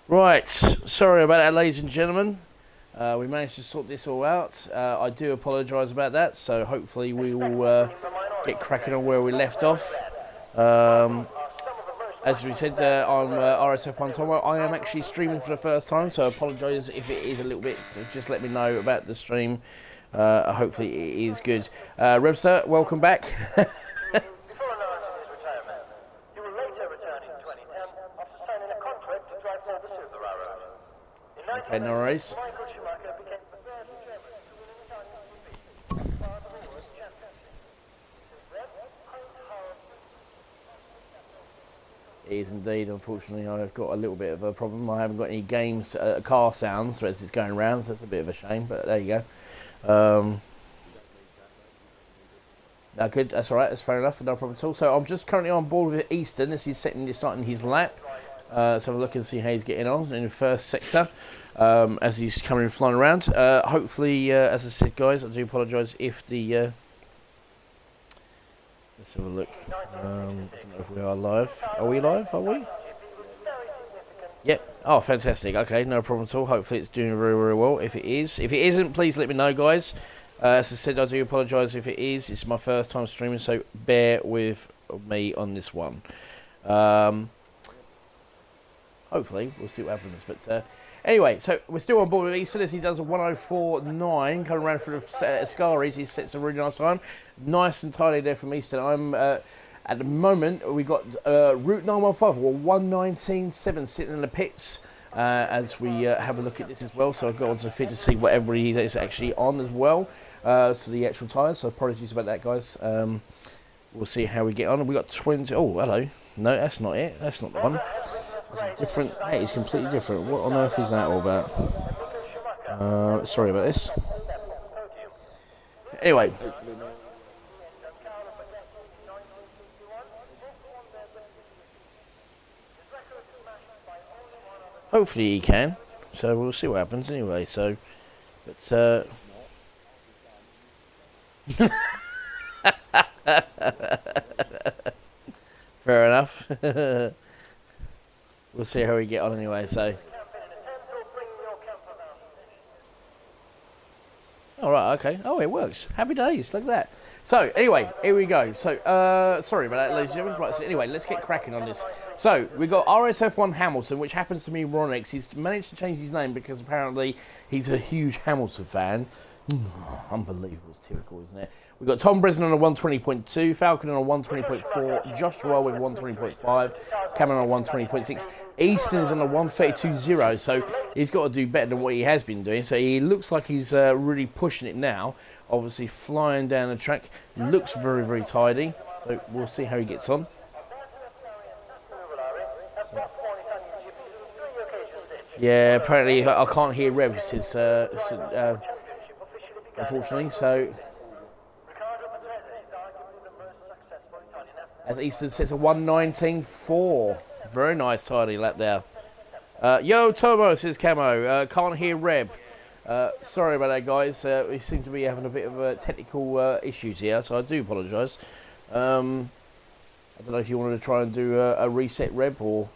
Right, sorry about that, ladies and gentlemen. We managed to sort this all out. I do apologise about that, so hopefully we will get cracking on where we left off. As we said, I'm RSF1 Tom. I am actually streaming for the first time, so I apologise if it is a little bit. So just let me know about the stream. Hopefully it is good. Rebster, welcome back. Okay, no worries. It is indeed. Unfortunately, I've got a little bit of a problem. I haven't got any games, car sounds as it's going around, so that's a bit of a shame, but there you go. No, good. That's all right. That's fair enough. No problem at all. So I'm just currently on board with Easton as he's starting his lap. Let's have a look and see how he's getting on in the first sector as he's coming and flying around. Hopefully, as I said, guys, I do apologise if the... let's have a look. I don't know if we are live. Are we live? Are we? Yep. Oh, fantastic. Okay, no problem at all. Hopefully it's doing very, very well. If it is. If it isn't, please let me know, guys. As I said, I do apologise if it is. It's my first time streaming, so bear with me on this one. Hopefully, we'll see what happens. But anyway, so we're still on board with Easton as he does a 104.9 coming around through the Ascaris. He sets a really nice time. Nice and tidy there from Easton. I'm at the moment, we got Route 915 or 119.7 sitting in the pits as we have a look at this as well. So I've got onto the feed to see what everybody is actually on as well. So the actual tyres. So apologies about that, guys. We'll see how we get on. We got 20. Oh, hello. No, that's not it. That's not the one. Different. Hey, it's completely different. What on earth is that all about? Sorry about this. Anyway. Hopefully he can. So we'll see what happens anyway. So, but fair enough. We'll see how we get on anyway, so. Alright, okay. Oh, it works. Happy days. Look at that. So, anyway, here we go. So, sorry about that, ladies and gentlemen. Right, so anyway, let's get cracking on this. So, we've got RSF1 Hamilton, which happens to be Ronix. He's managed to change his name because apparently he's a huge Hamilton fan. Unbelievable. It's typical, isn't it? We've got Tom Bresnan on a 120.2, Falcon on a 120.4, Joshua with 120.5, Cameron on a 120.6, Easton is on a 132.0, so he's got to do better than what he has been doing. So he looks like he's really pushing it now. Obviously flying down the track, looks very, very tidy. So we'll see how he gets on. So. Yeah, apparently I can't hear Reb, unfortunately, so... As Easton sets a 119.4. Very nice tidy lap there. Yo, Tomo, says Camo. Can't hear Reb. Sorry about that, guys. We seem to be having a bit of technical issues here, so I do apologise. I don't know if you wanted to try and do a reset Reb or...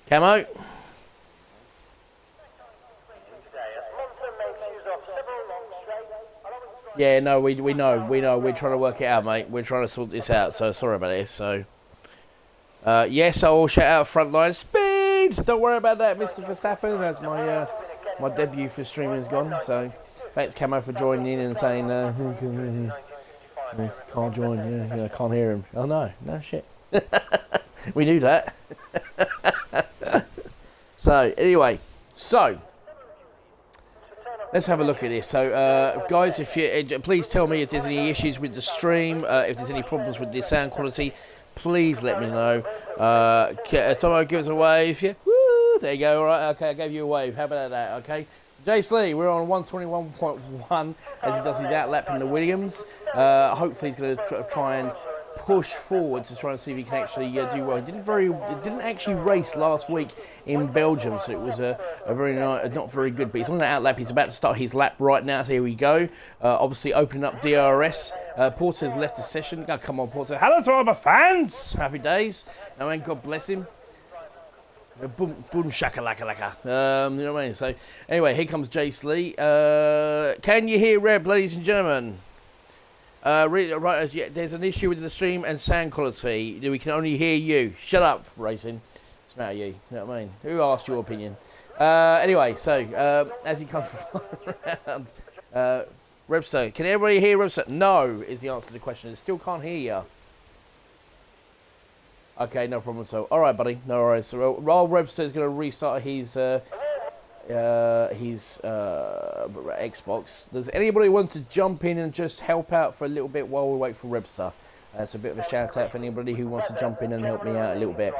Camo? Yeah, no, we know. We're trying to work it out, mate. We're trying to sort this out, so sorry about this. So, yes, I will shout out Frontline Speed! Don't worry about that, Mr. Verstappen, as my debut for streaming is gone. So, thanks, Camo, for joining in and saying, can't join, yeah, can't hear him. Oh, no, shit. We knew that. So, anyway, let's have a look at this. So, guys, if you please tell me if there's any issues with the stream, if there's any problems with the sound quality, please let me know. Tomo, give us a wave. Yeah, woo, there you go. All right, okay, I gave you a wave. How about that? Okay. So, Jace Lee, we're on 121.1 as he does his outlap in the Williams. Hopefully, he's going to try and push forward to try and see if he can actually do well. He didn't actually race last week in Belgium, so it was a very not very good. But he's on the out lap. He's about to start his lap right now. So here we go. Obviously opening up DRS. Porter's left the session. Oh, come on, Porter. Hello to all my fans. Happy days. Oh, man, God bless him. Boom, boom, shaka, laka, laka. You know what I mean? So, anyway, here comes Jace Lee. Can you hear Reb, ladies and gentlemen? Right, yeah, there's an issue with the stream and sound quality. We can only hear you. Shut up, racing. It's about you. You know what I mean? Who asked your opinion? Anyway, so, as he comes around, Rebster, can everybody hear Rebster? No, is the answer to the question. I still can't hear you. Okay, no problem at all. All right, buddy. No worries. So, while Rebster is going to restart his Xbox, does anybody want to jump in and just help out for a little bit while we wait for Rebster? That's a bit of a shout out for anybody who wants to jump in and help me out a little bit.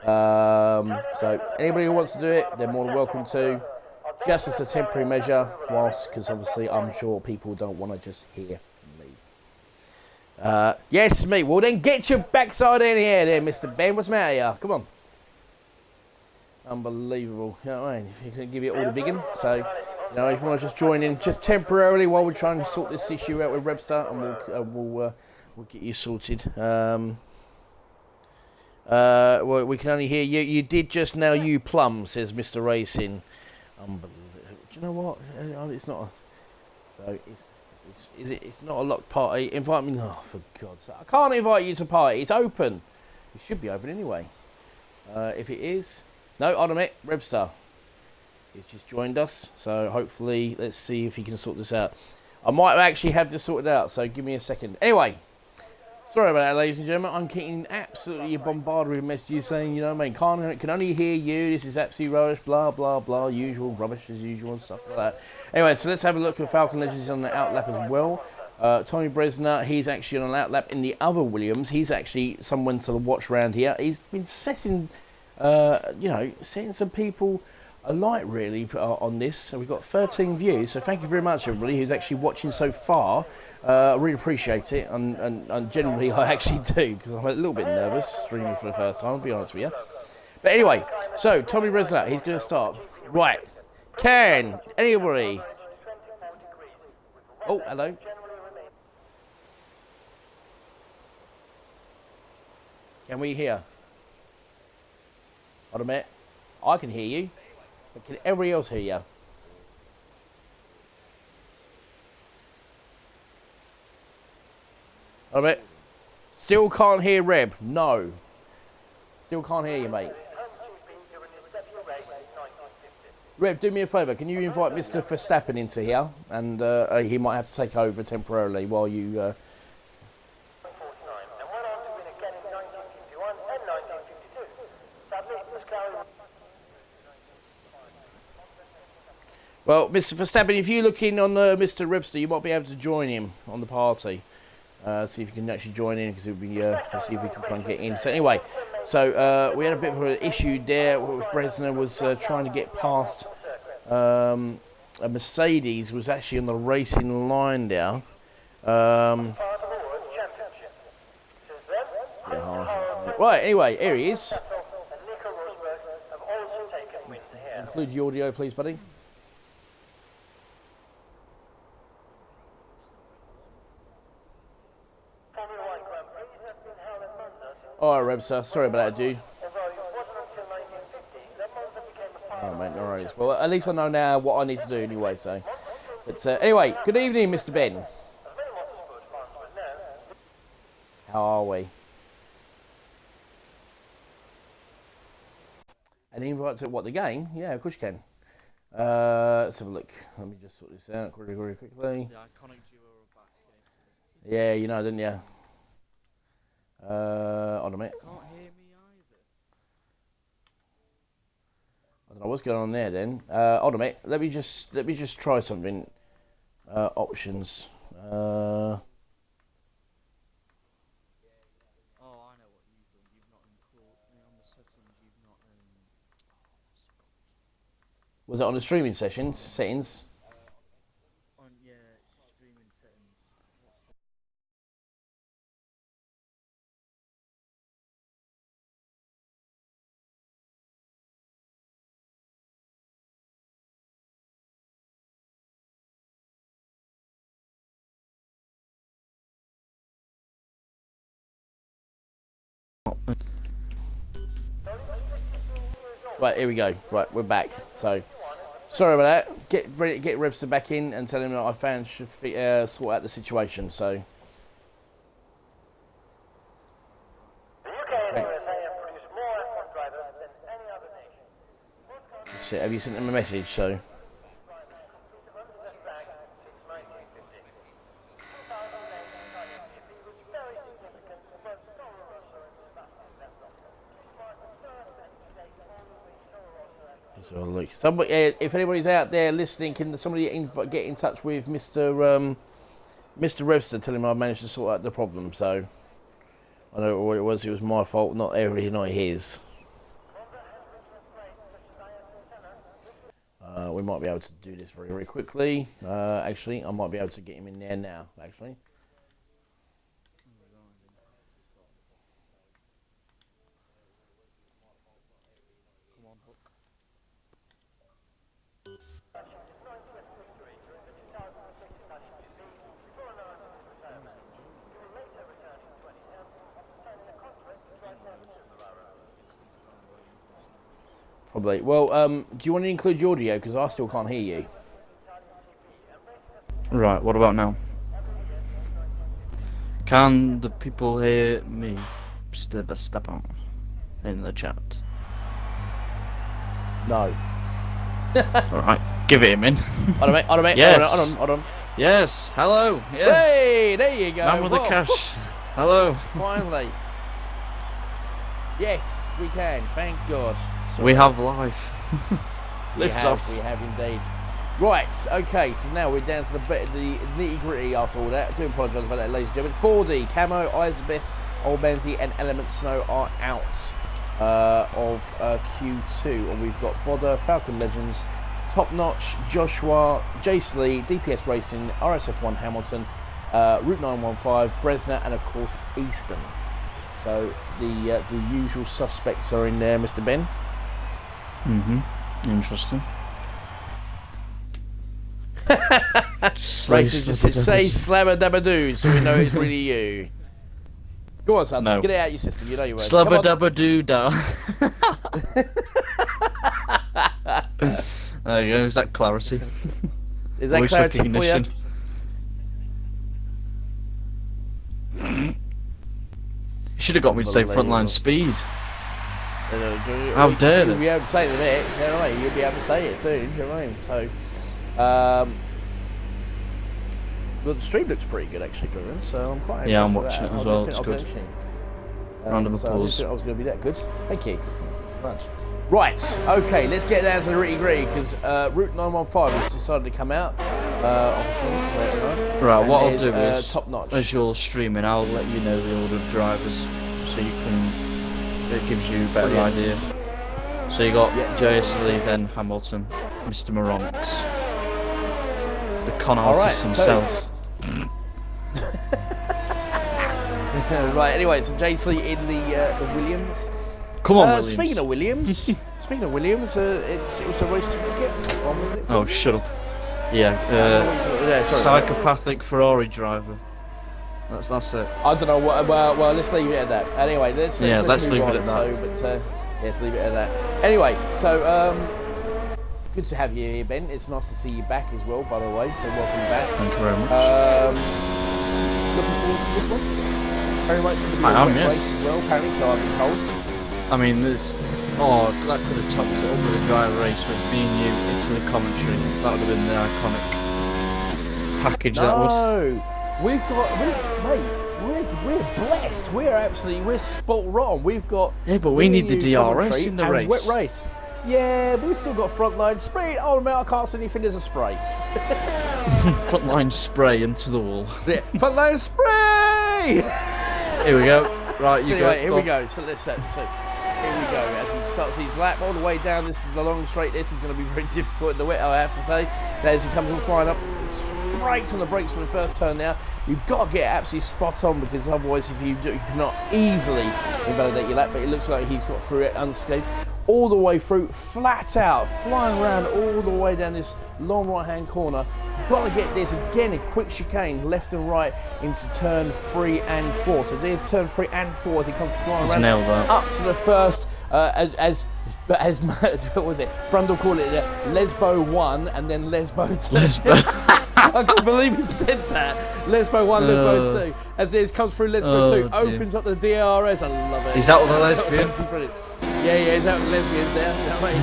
So, anybody who wants to do it, they're more than welcome to. Just as a temporary measure, because obviously I'm sure people don't want to just hear. Yes, me. Well, then get your backside in here there, Mr. Ben. What's the matter here? Come on. Unbelievable. You know what I mean? If you can give it all the biggin. So, you know, if you want to just join in just temporarily while we're trying to sort this issue out with Rebster, and we'll get you sorted. Well, we can only hear you. You did just now, you plum, says Mr. Racing. Unbelievable. Do you know what? It's not. It's not a locked party. Invite me. Oh, for God's sake. I can't invite you to party. It's open. It should be open anyway. If it is. No, hold on a minute. Rebstar. He's just joined us. So hopefully, let's see if he can sort this out. I might actually have this sorted out. So give me a second. Anyway. Sorry about that, ladies and gentlemen. I'm getting absolutely bombarded with messages saying, you know what I mean, can only hear you. This is absolutely rubbish. Blah, blah, blah. Usual rubbish as usual and stuff like that. Anyway, so let's have a look at Falcon Legends on the outlap as well. Tommy Bresner, he's actually on an outlap in the other Williams. He's actually someone to watch around here. He's been setting, setting some people alight really on this. So we've got 13 views. So thank you very much, everybody who's actually watching so far. I really appreciate it, and generally I actually do, because I'm a little bit nervous streaming for the first time, I'll be honest with you. But anyway, so Tommy Bresner, he's going to start. Right. Can anybody... Oh, hello. Can we hear? Hold a minute. I can hear you. But can everybody else hear you? Hold a minute. Still can't hear Reb. No. Still can't hear you, mate. Reb, do me a favour. Can you invite Mr. Verstappen into here? And he might have to take over temporarily while you... Well, Mr. Verstappen, if you look in on Mr. Rebster, you might be able to join him on the party. See if you can actually join in, because it would be, let's see if we can try and get in. So anyway, so we had a bit of an issue there. Bresner was trying to get past a Mercedes, was actually on the racing line now. It's a bit harsh. Right, anyway, here he is. Include your audio, please, buddy. Alright, Rebster, sorry about that, dude. Alright, mate, no worries. Well, at least I know now what I need to do anyway, so. But anyway, good evening, Mr. Ben. How are we? An invite to what, the game? Yeah, of course you can. Let's have a look. Let me just sort this out very, very quickly. The iconic duo are back. Yeah, you know, didn't you? Hold on a minute. Can't hear me either. I don't know what's going on there then. Hold on a minute. Let me just try something. Options. Oh, I know what you've done. You've not included on the settings. You've not. Was it on the streaming settings? Right, here we go. Right, we're back. So, sorry about that. Get Rebster back in and tell him that I found should sort out the situation. So. Okay. That's it. Have you sent him a message? So. So look, somebody, if anybody's out there listening, can somebody get in touch with Mr. Webster, tell him I managed to sort out the problem. So I know what it was. It was my fault, not his. We might be able to do this very, very quickly. Actually, I might be able to get him in there now. Actually. Probably. Well, do you want to include your audio? Because I still can't hear you. Right, what about now? Can the people hear me? Step on in the chat. No. Alright, give it a minute. Hold on, mate. Hold on, mate. Yes. Hold on. Yes, hello. Yes. Hey, there you go. Man with the cash. Hello. Finally. Yes, we can. Thank God. We have life. Lift off. We have indeed. Right, okay, so now we're down to the nitty gritty after all that. I do apologise about that, ladies and gentlemen. 4D, Camo, Eyes of Best, Old Benzie, and Element Snow are out of Q2. And we've got Bodder, Falcon Legends, Top Notch, Joshua, Jace Lee, DPS Racing, RSF1 Hamilton, Route 915, Bresner, and of course Easton. So the usual suspects are in there, Mr. Ben. Interesting. Racers just say slabba dabba doo, so we know it's really you. Go on, son. No. Get it out of your system. You know you won't. Slabba dabba doo da. There you go. Is that clarity? Is that Voice clarity for you? recognition. You should have got me to say frontline speed. How dare they? You'll be able to say it in a minute. You know what I mean? You'll be able to say it soon. You know what I mean? So, well, the stream looks pretty good actually, Gordon. So I'm quite. Yeah, I'm impressed watching with it that. as well. It's good. Round of So I didn't applause. think I was going to be that good. Thank you very much. Right, okay, let's get down to the nitty gritty because Route 915 has decided to come out. Right, what I'll do is, Top Notch. as you're streaming, I'll let you know the order of drivers so you can. It gives you a better Brilliant. idea. So you got Yeah. J.S.Lee, then Hamilton, Mr. Moronks, the con All right, artist himself. Right, anyway, so Jace Lee in the Williams. Come on, Williams. Speaking of Williams, it was a race to forget one, wasn't it? Oh, shut up. Yeah, Yeah, sorry. psychopathic Ferrari driver. That's it. I don't know what. Well, let's leave it at that. Anyway, let's leave move it on. at that. So, but let's leave it at that. Anyway, so good to have you here, Ben. It's nice to see you back as well, by the way. So welcome back. Thank you very much. Looking forward to this one. Very much going to be I a am, wet yes. race as well, apparently. So I've been told. I mean, there's. Oh, that could have topped it up with a dry race with me and you into the commentary. That would have been the iconic package. That would. No, we've got, mate. We're blessed. We're spot on. We've got. Yeah, but we need the DRS commentary in the and race. Wet race. Yeah, but we've still got frontline spray. Oh man, I can't see anything. There's a spray. Frontline spray into the wall. Yeah, frontline spray. Here we go. Right, So you anyway, go. here Go we on. go. So let's here we go. As he starts his lap all the way down, this is the long straight. This is going to be very difficult in the wet, I have to say. And as he comes all flying up, brakes on the brakes for the first turn now. You've got to get absolutely spot on because otherwise, if you do, you cannot easily invalidate your lap. But it looks like he's got through it unscathed. all the way through, flat out, flying around all the way down this long right-hand corner. Got to get this again, a quick chicane, left and right into turn 3 and 4. So there's turn 3 and 4 as he comes flying around up to the first, as what was it? Brundle called it Lesbo 1 and then Lesbo 2. I can't believe he said that. Lesbo 1, Lesbo 2. As it comes through Lesbo 2, opens up the DRS. I love it. Is that with the lesbian? Brilliant. Yeah, he's out with the lesbians there.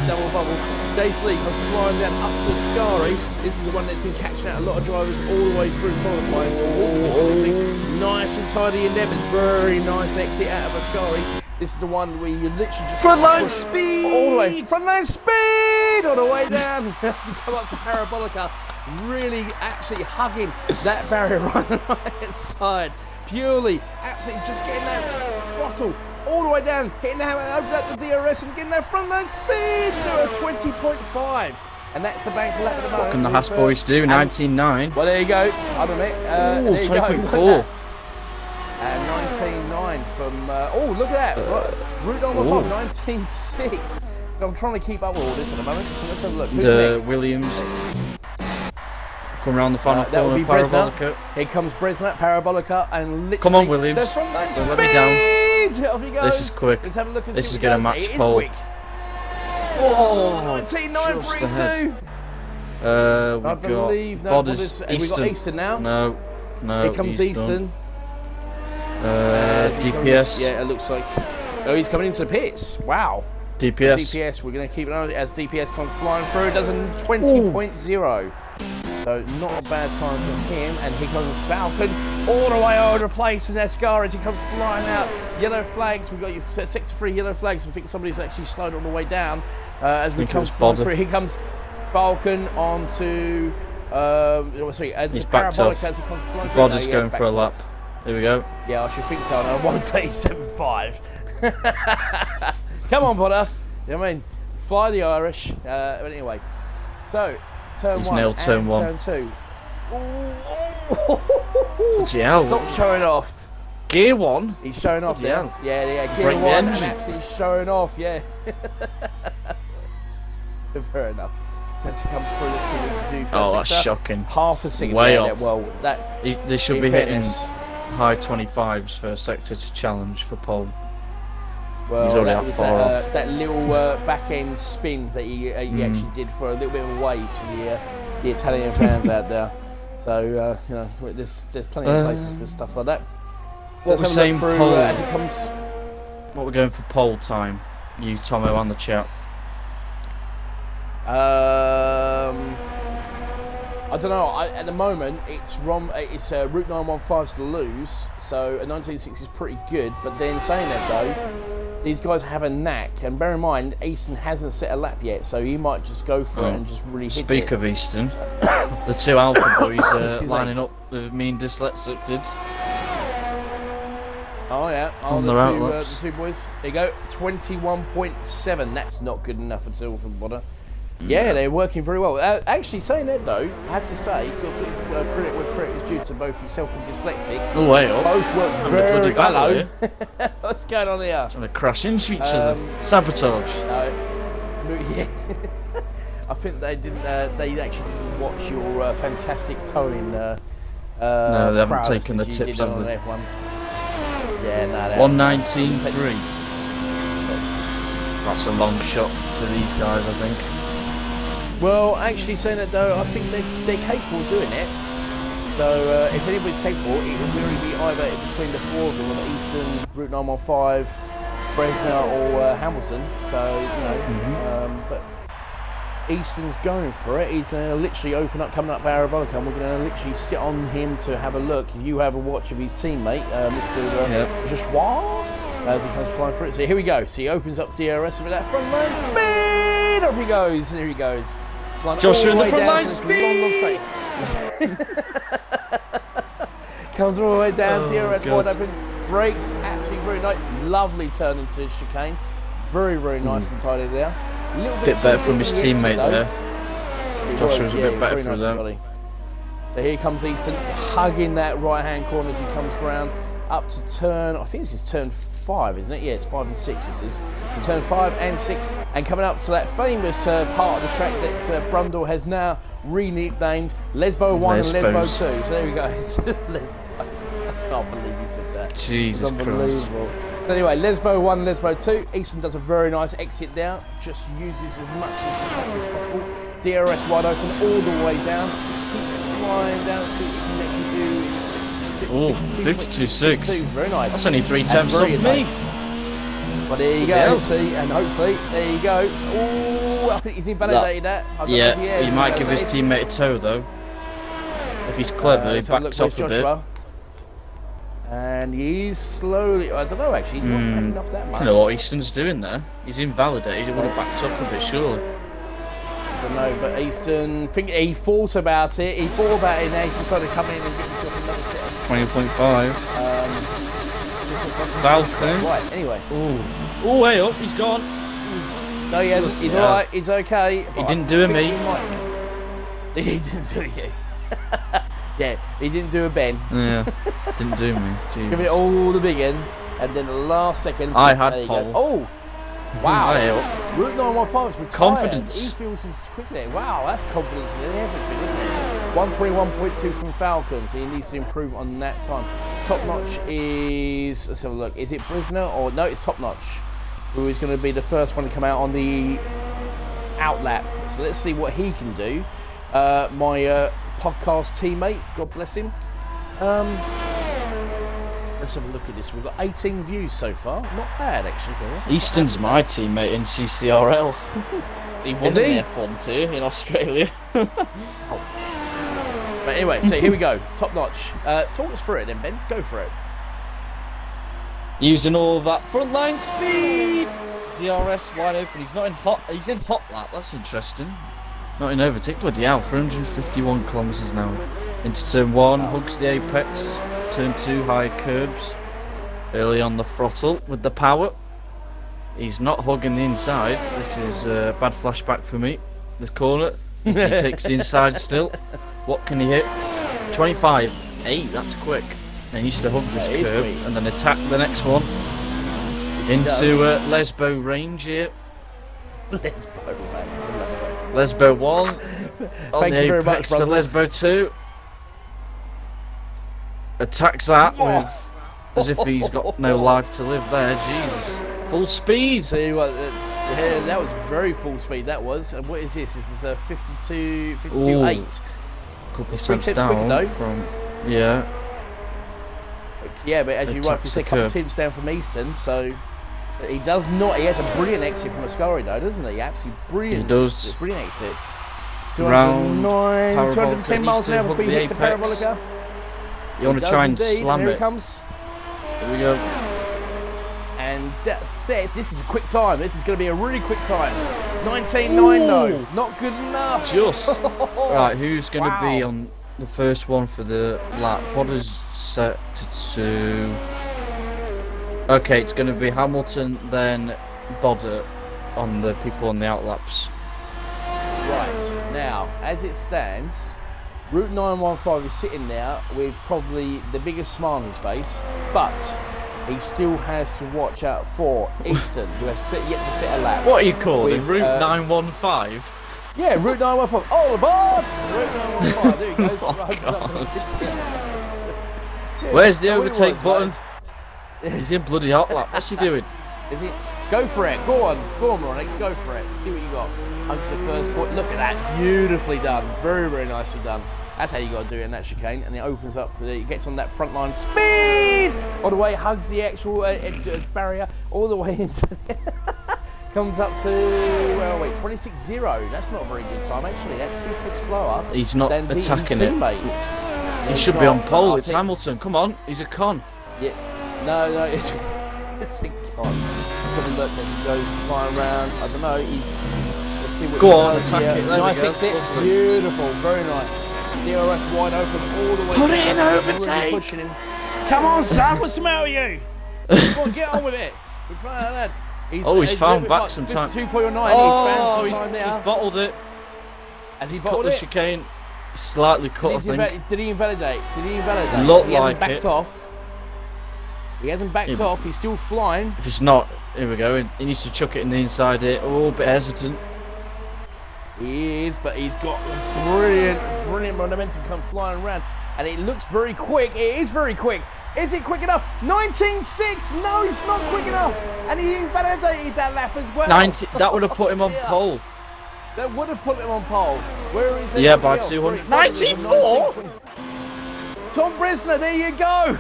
Double bubble. Jace Lee comes flying down up to Ascari. This is the one that's been catching out a lot of drivers all the way through qualifying. Nice and tidy in there. It's very nice exit out of Ascari. This is the one where you literally just frontline speed all the way. Frontline speed all the way down. As you come up to Parabolica, really actually hugging that barrier on the right side. Purely, absolutely just getting that throttle all the way down, hitting the hammer, open up the DRS and getting that frontline speed. Do a 20.5. And that's the bank lap at the moment. What can the Haas boys do? 19.9. Well, there you go. Hold on a minute. There you go. 20.4. 19.9 from, oh, look at that. Route 915, 19.6. So I'm trying to keep up with all this at the moment. So let's have a look. Who's next? Williams. Come around the final That would corner, be Parabolica. Bresner. Here comes Bresner, Parabolica, and literally... Come on, Williams. The frontline Don't let me down. Off he goes. This is quick. Let's have a look and this see is what going to he match does. pole. It is quick. Oh, 19.932. I believe no. We got Easton now. No. Here comes Easton. DPS. Yeah, it looks like. Oh, he's coming into the pits. Wow. DPS. We're going to keep an eye on it as DPS comes flying through. It does a 20.0. So not a bad time for him. And here comes Falcon all the way over the place in Ascari. He comes flying out. Yellow flags. We've got your sector 3 yellow flags. I think somebody's actually slowed on the way down as we come through. Here comes Falcon onto He's backed off. as he comes flying through. Bodder's going for a lap. Here we go. Yeah, I should think so. No, 1:37.5. Come on, Bodder. You know what I mean? Fly the Irish. But anyway, so turn He's 1 nailed turn and 1. turn 2. Yeah. Stop showing off. Gear 1. He's showing off there. Yeah. Gear Break the 1 and engine. absolutely showing off. Yeah. Fair enough. So as he comes through, let's see what he can do for Oh, that's shocking. Half a second. Way off. off. Well, They should be hitting high 25s for a sector to challenge for pole. Well, that was that little back end spin that he actually did for a little bit of a wave to the Italian fans out there. So you know, there's plenty of places for stuff like that. So let's have a look through as it comes. What we're going for pole time? You, Tomo, and the chat. I don't know. At the moment, it's Route 915's to lose, so a 19.6 is pretty good. But then saying that though, these guys have a knack, and bear in mind, Easton hasn't set a lap yet, so he might just go for it and just really hit it. Speak of Easton, the two Alpha boys lining up with me and Dyslexic did. Oh yeah, the two boys. There you go, 21.7. That's not good enough at all for Bodder. Yeah, they're working very well. Actually, saying that though, I have to say, got to give credit where credit is due to both yourself and Dyslexic. Oh, way up. Both worked very well. What's going on here? Trying to crash into each other. Sabotage. Yeah. I think they didn't. They actually didn't watch your fantastic towing. No, they haven't taken the tips of the F1. Yeah, no. 119.3. That's a long shot for these guys, I think. Well, actually saying that though, I think they're capable of doing it. So if anybody's capable, it will really be either between the four of them, or Easton, Route 915, Bresner, or Hamilton. So you know, but Easton's going for it. He's going to literally open up, coming up Parabolica, and we're going to literally sit on him to have a look. If you have a watch of his teammate, Mr. Joshua, as he comes flying through it. So here we go. So he opens up DRS with that front line speed. Off he goes, and here he goes. Joshua in the front line speed. Comes all the way down, DRS wide open, brakes, absolutely very nice, lovely turn into chicane, very nice and tidy there. A little bit better from his teammate there. Joshua's a bit better for them. So here comes Easton, hugging that right hand corner as he comes round. up to turn, I think this is turn 5, isn't it? Yeah, it's 5 and 6 this is. So turn 5 and 6, and coming up to that famous part of the track that Brundle has now renamed Lesbo 1 and Lesbo 2. So there we go. Lesbos. I can't believe he said that. Jesus Christ. Unbelievable. So anyway, Lesbo 1, Lesbo 2. Easton does a very nice exit now. Just uses as much as the track as possible. DRS wide open all the way down. Keep flying down, see what you can actually do. 52.6. Very nice. That's only 3 times off me. But there you go, see, and hopefully, there you go. Oh, I think he's invalidated that. Yeah, he might give his teammate a toe though. If he's clever, he backs off a bit. And he's slowly, I don't know actually, he's not backing off that much. I don't know what Easton's doing there. He's invalidated, he would have backed up a bit, surely. I don't know, but Easton, he thought about it. He thought about it, and now he's decided to come in and give himself another set of 20.5. Falcon. Right, anyway. Oh, way up, he's gone. No, he hasn't. He's alright, he's okay. He didn't do a me. He didn't do you. Yeah, he didn't do a Ben. Yeah, didn't do me. Jesus. Give it all the big end, and then the last second. I had pole. Oh, wow. Route 915 is retired. Confidence. He feels he's quick there. Wow, that's confidence in everything, isn't it? 121.2 from Falcons. He needs to improve on that time. Top Notch is, let's have a look. Is it Prisoner or no? It's Top Notch, who is going to be the first one to come out on the outlap. So let's see what he can do. My podcast teammate, God bless him. Let's have a look at this. We've got 18 views so far. Not bad, actually. Easton's my teammate in CCRL. He won the F1 too in Australia. But anyway, so here we go. Top Notch. Talk us through it then, Ben. Go for it. Using all that frontline speed. DRS wide open. He's not in hot. He's in hot lap. That's interesting. Not in overtake. Bloody hell. 351 kilometers an hour. Into turn 1. Hugs the apex. Turn 2. High curbs. Early on the throttle with the power. He's not hugging the inside. This is a bad flashback for me. This corner. He takes the inside still. What can he hit? 25.8. That's quick. And he needs to hug this curb and then attack the next one. Into Lesbo range here. Lesbo 1. On the apex for Lesbo 2. Attacks that with, as if he's got no life to live there. Jesus. Full speed. See what? That was very full speed. That was. And what is this? This is a 52.8. Couple steps down though. From yeah, but as you rightfully say, a couple tenths down from Easton. So he does not. He has a brilliant exit from Ascari though, doesn't he? Absolutely brilliant. He does. Brilliant exit. 210 miles an hour before he hits the parabolica. You want to try and slam it? Here he comes. Here we go. And that says this is a quick time. This is going to be a really quick time. 19.9 though. Not good enough. Just. Right, who's going to be on the first one for the lap? Bodder's set to... Okay, it's going to be Hamilton, then Bodder on the people on the outlaps. Right, now, as it stands, Route 915 is sitting there with probably the biggest smile on his face, but he still has to watch out for Easton, who has yet to set a lap. What are you calling it? Route 915? Yeah, Route 915. All aboard! Route 915. There he goes. Where's the overtake button? He's in bloody hot lap. What's he doing? Is he? Go for it. Go on, Ronix. Go for it. See what you got. Hugs the first point. Look at that. Beautifully done. Very, very nicely done. That's how you got to do it in that chicane, and it opens up. It gets on that front line speed all the way, hugs the actual barrier all the way into. Comes up to 26.0. That's not a very good time actually. That's 2 ticks slower. He's not than attacking his it. Teammate. He should be on pole. It's Hamilton. Come on, he's a con. Yeah. No, it's a con. Let's have a look as he goes flying around. I don't know. Let's see what. Go on, attack it. Nice exit. Beautiful. Very nice. DRS wide open all the way. Put it in overtake. Pushing him. Come on, son. What's the matter with you? Come on, get on with it. We're playing like that. He's found back some time. 52.9. Oh, he's found some time now. He's bottled it. Has he bottled cut it? The chicane. Slightly cut, I think. Did he invalidate? Looked he hasn't like backed it. off. He hasn't backed off. He's still flying. If it's not, here we go. He needs to chuck it in the inside here. Oh, a bit hesitant. He is, but he's got brilliant momentum come flying around. And it looks very quick. It is very quick. Is it quick enough? 19.6. No, it's not quick enough. And he invalidated that lap as well. That would have put him on pole. That would have put him on pole. Where is he? Yeah, by 200. 94? Tom Bresner, there you go.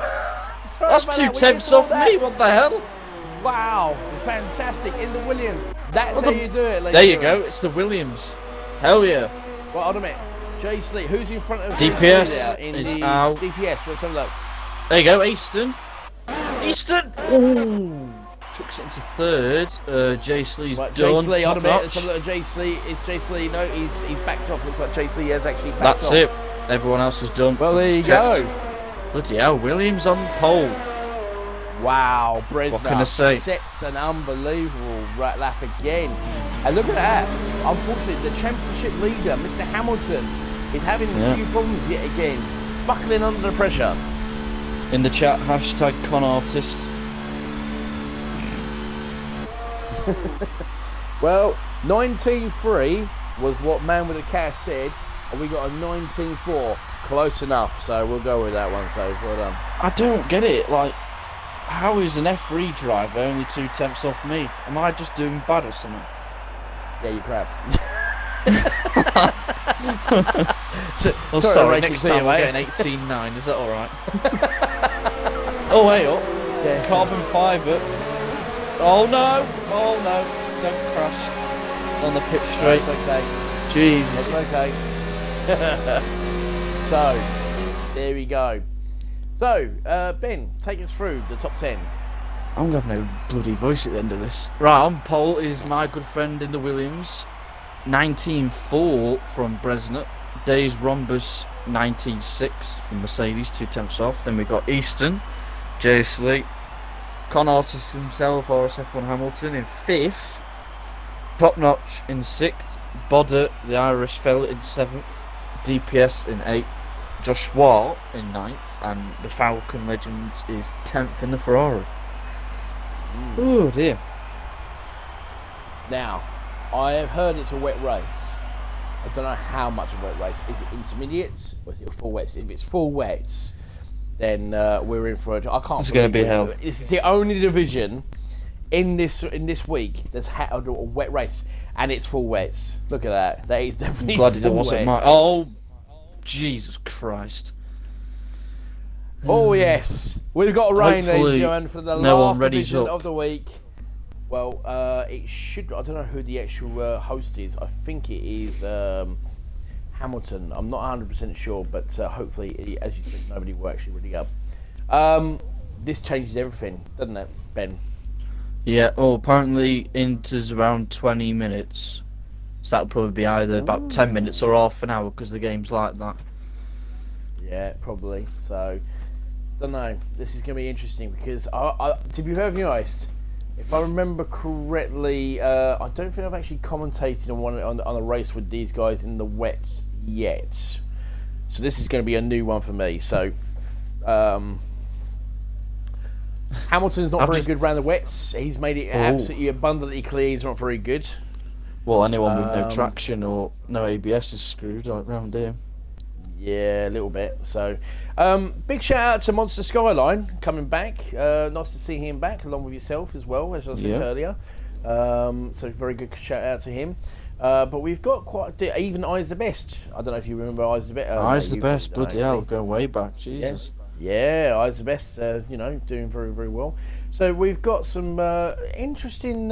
That's 2 tenths off me. What the hell? Wow, fantastic. In the Williams. That's how you do it, ladies. There you go. It's the Williams. Hell yeah. Well, hold on a minute. Jay Sleet, who's in front of DPS there in is the out. DPS? Let's have a look. There you go, Easton. Easton! Ooh! Chucks it into third. Jay Slee's done. Jay Sleet, hold on a minute. Let's Top have a look at Jay Sleet. Is Jay Sleet? No, he's backed off. Looks like Jay Sleet has actually backed That's off. it. Everyone else is done. Well, there you go. Bloody hell, Williams on pole. Wow, Bresner What can I say? sets an unbelievable lap again. And look at that. Unfortunately, the championship leader, Mr. Hamilton, is having a few problems yet again. Buckling under the pressure. In the chat, hashtag #ConArtist. Well, 19.3 was what Man with a Cash said, and we got a 19.4. Close enough, so we'll go with that one, so well done. I don't get it, like, how is an F3 driver only 2 tenths off me? Am I just doing bad or something? Yeah, you crap. Sorry, next time we'll get an 18.9, is that alright? Oh, hey up. Yeah. Carbon fibre. Oh no! Oh no! Don't crash on the pit straight. It's okay. Jesus. It's okay. So, there we go. So, Ben, take us through the top 10. I'm going to have no bloody voice at the end of this. Right, on pole is my good friend in the Williams. 19.4 from Bresner. Days Rhombus 19.6 from Mercedes, 2 tenths off. Then we got Easton, Jay Sleet, ConArtist himself, RSF1 Hamilton in 5th. Top Notch in 6th. Bodder, the Irish fella, in 7th. DPS in 8th. Joshua in 9th. And the Falcon Legend is 10th in the Ferrari. Oh dear. Now, I have heard it's a wet race. I don't know how much of a wet race. Is it intermediates or is it full wets? If it's full wets, then we're in for a. I can't. It's going to be hell. This is the only division in this week that's had a wet race, and it's full wets. Look at that. That is definitely Glad full it wasn't wets. Oh, Jesus Christ. Oh yes, we've got a rain, ladies and Hopefully gentlemen, for the no one last readies division up. of the week. Well, it should. I don't know who the actual host is. I think it is Hamilton. I'm not 100% sure, but hopefully, as you said, nobody will actually ready up. This changes everything, doesn't it, Ben? Yeah, well, apparently Inter's around 20 minutes. So that'll probably be either about 10 minutes or half an hour because the game's like that. Yeah, probably. So, don't know. This is going to be interesting because, to be perfectly honest, if I remember correctly, I don't think I've actually commentated on a race with these guys in the wet yet. So this is going to be a new one for me. So, Hamilton's not very good around the wets. He's made it absolutely abundantly clear he's not very good. Well, anyone with no traction or no ABS is screwed like round here. Yeah, a little bit. So, big shout out to Monster Skyline coming back. Nice to see him back, along with yourself as well, as I said earlier. So, very good shout out to him. But we've got even Eyes the Best. I don't know if you remember Eyes the Best. Eyes the Best, bloody hell, going way back, Jesus. Yeah, Eyes the Best, doing very, very well. So, we've got some interesting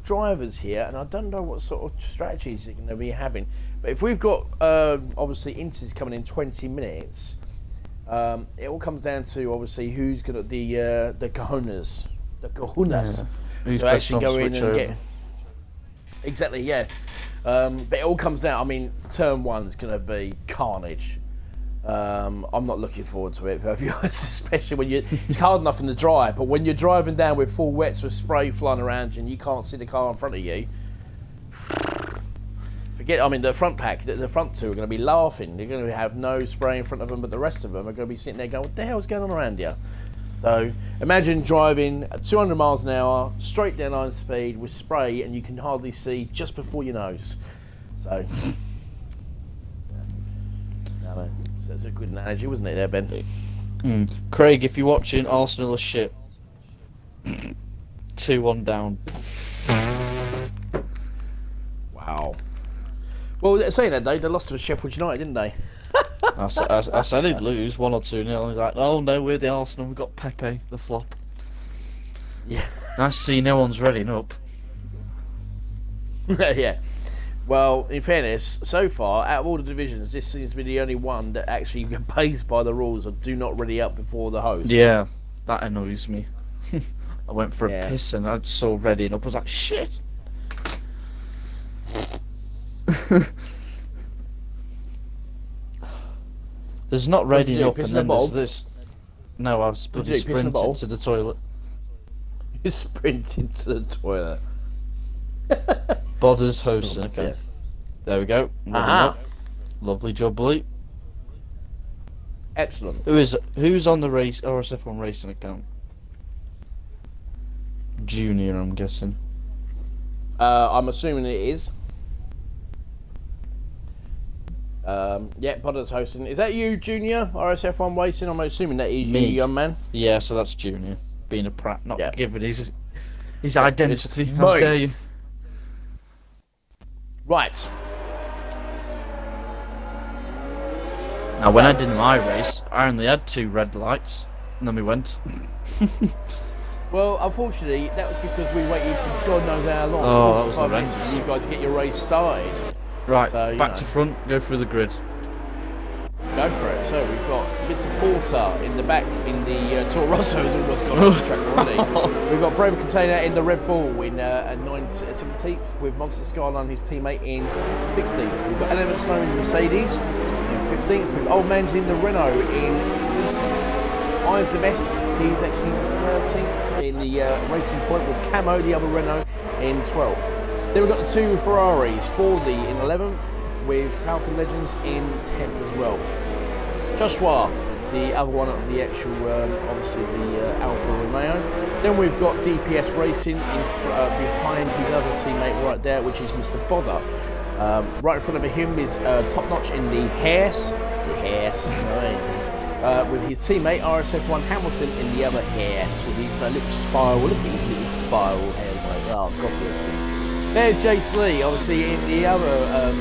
drivers here, and I don't know what sort of strategies they're going to be having. But if we've got, obviously, Inters coming in 20 minutes, it all comes down to, obviously, who's got the cojones. The cojones. Who's to actually go in and over. get... Exactly, yeah. But it all comes down, I mean, turn one's going to be carnage. I'm not looking forward to it, especially when it's hard enough in the dry, but when you're driving down with full wets with spray flying around you and you can't see the car in front of you, the front pack, the front two are going to be laughing. They're going to have no spray in front of them, but the rest of them are going to be sitting there going, what the hell's going on around here? So imagine driving at 200 miles an hour, straight down line speed with spray, and you can hardly see just before your nose. So, no, that's a good analogy, wasn't it there, Ben? Craig, if you're watching, Arsenal are shit. 2-1 down. Wow. Well, saying that, they lost to Sheffield United, didn't they? I said they'd lose 1 or 2-0. I was like, oh no, we're the Arsenal. We've got Pepe, the flop. Yeah. Nice to see no one's readying up. Yeah. Well, in fairness, so far, out of all the divisions, this seems to be the only one that actually plays by the rules of do not ready up before the host. Yeah, that annoys me. I went for Yeah. a piss and I saw readying up. I was like, shit. There's not What did you readying do, up piss and in a then there's bowl? this. No, I was What did you do, piss in a bowl? sprinting to the toilet. You sprint into the toilet. Bodder's hosting. Okay. Yeah. There we go. Moving Aha. up. Lovely job, Lee. Excellent. Who's on the race RSF1 racing account? Junior, I'm guessing. I'm assuming it is. Yeah, Potter's hosting. Is that you, Junior? RSF1 Racing? I'm assuming that is you, Me. young man. Yeah, so that's Junior. Being a prat, not Yeah. giving his identity. It's How mine. dare you? Right. Now, when I did my race, I only had 2 red lights, and then we went. Well, unfortunately, that was because we waited for God knows how long. Oh, that was 45 minutes horrendous. for you guys to get your race started. Right, So, you back know. to front, go through the grid. Go for it. So we've got Mr. Porter in the back in the Toro Rosso has almost gone off the track already. We've got Brave Container in the Red Bull in 17th with Monster Skyline, his teammate, in 16th. We've got Element Snow in the Mercedes in 15th with Old Man's in the Renault in 14th. Eyes the Best, he's actually 13th in the Racing Point with Camo, the other Renault, in 12th. Then we've got the 2 Ferraris, Forley in 11th with Falcon Legends in 10th as well. Joshua, the other one of the actual, obviously the Alfa Romeo. Then we've got DPS Racing behind his other teammate right there, which is Mr. Bodder. Right in front of him is Top Notch in the Haas, with his teammate RSF1 Hamilton in the other Haas with his little spiral. Look at his little spiral hair, mate. Oh, God bless him. There's Jace Lee, obviously in the other.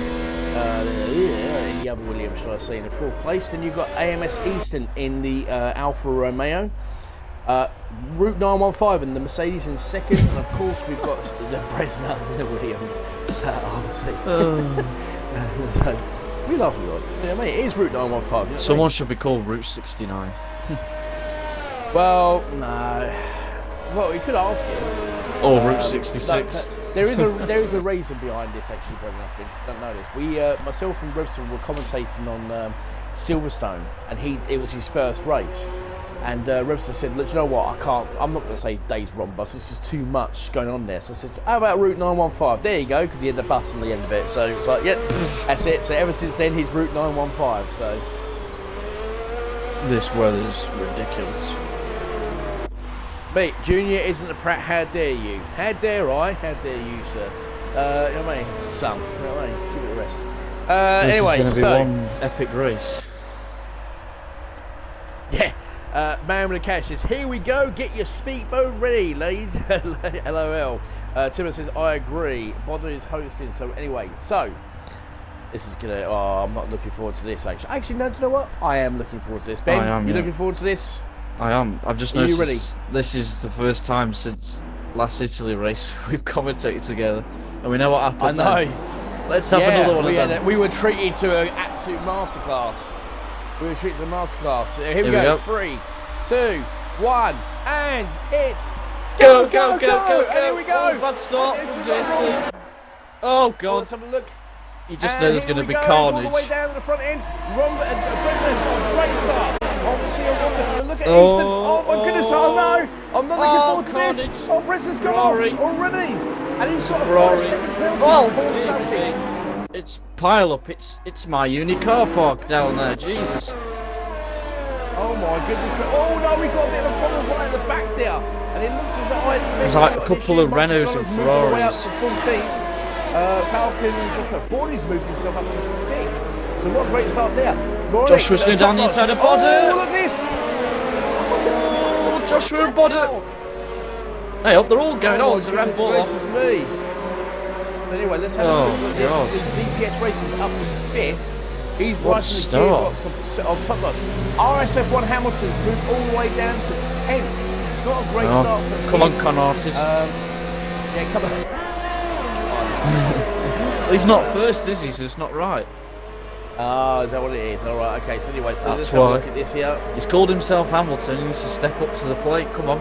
In the other Williams, should I say, in the 4th place. Then you've got AMS Easton in the Alfa Romeo. Route 915 in the Mercedes in 2nd. And of course, we've got the Bresna in the Williams, obviously. So, we love you, yeah, mate. It is Route 915. You know Someone should be called Route 69. Well, no. Well, you could ask him. Or Route 66. There is a reason behind this, actually, Brendan. If you don't know this, myself and Webster were commentating on Silverstone, and it was his first race. And Webster said, "Look, you know what? I'm not going to say days wrong bus. It's just too much going on there." So I said, "How about Route 915?" There you go, because he had the bus on the end of it. So it was like, "Yep, that's it." So ever since then, he's Route 915. So This weather's ridiculous. mate, Junior isn't a prat. How dare you? How dare I? How dare you, sir? You know what I mean? Son, you know what I mean? Give it a rest. Anyway, this is so going to be one epic race. yeah. Man with a cash says, "Here we go. Get your speedboat ready, lead." LOL. Timmer says, "I agree." Bodder is hosting. So anyway, so this is gonna. Oh, I'm not looking forward to this. Actually, no. Do you know what? I am looking forward to this. Ben, I am, you yeah. looking forward to this? I am. I've just Are you noticed this is the first time since last Italy race we've commentated together, and we know what happened. I know. Then. Let's have another one of them. We were treated to an absolute masterclass. We were treated to a masterclass. Here we we go. go. 3, 2, 1, and it's Go, go, go, and here we go. Oh, bad start It's from a Jason. roll. Oh Let's God! have a look. You just And know there's here going to we be go. carnage. It's all the way down to the front end. Bresna's got a great start. Obviously, look at Oh, Easton. Oh my goodness! Oh no! I'm not looking forward to this. carnage. Oh, Bresna's gone Ferrari. off already, and he's got a Ferrari. 5-second penalty. Oh, for dear penalty. me. It's pile up. It's my uni car park down there. Jesus. Oh my goodness. Oh no, we got a bit of a problem right at the back there. And it looks as though There's like a couple of Renaults and moved all the way up Ferraris. to 14th. Falcon and Joshua Fordy's moved himself up to 6th. So what a great start there. Joshua's going down the inside of Bodder. Oh, look at this. Oh, Joshua and Bodder. Hey, up, they're all going. Oh, there's a Red Bull on. This is me. So anyway, let's have a look at this. This DPS race is up to 5th. He's right in the gearbox of top notch. RSF1 Hamilton's moved all the way down to 10th. Not a great start for come him. on, con artist. Yeah, come on. He's not first, is he? So it's not right. Is that what it is? All right. Okay. So anyway, so let's That's have a why. look at this here. He's called himself Hamilton. He needs to step up to the plate. Come on.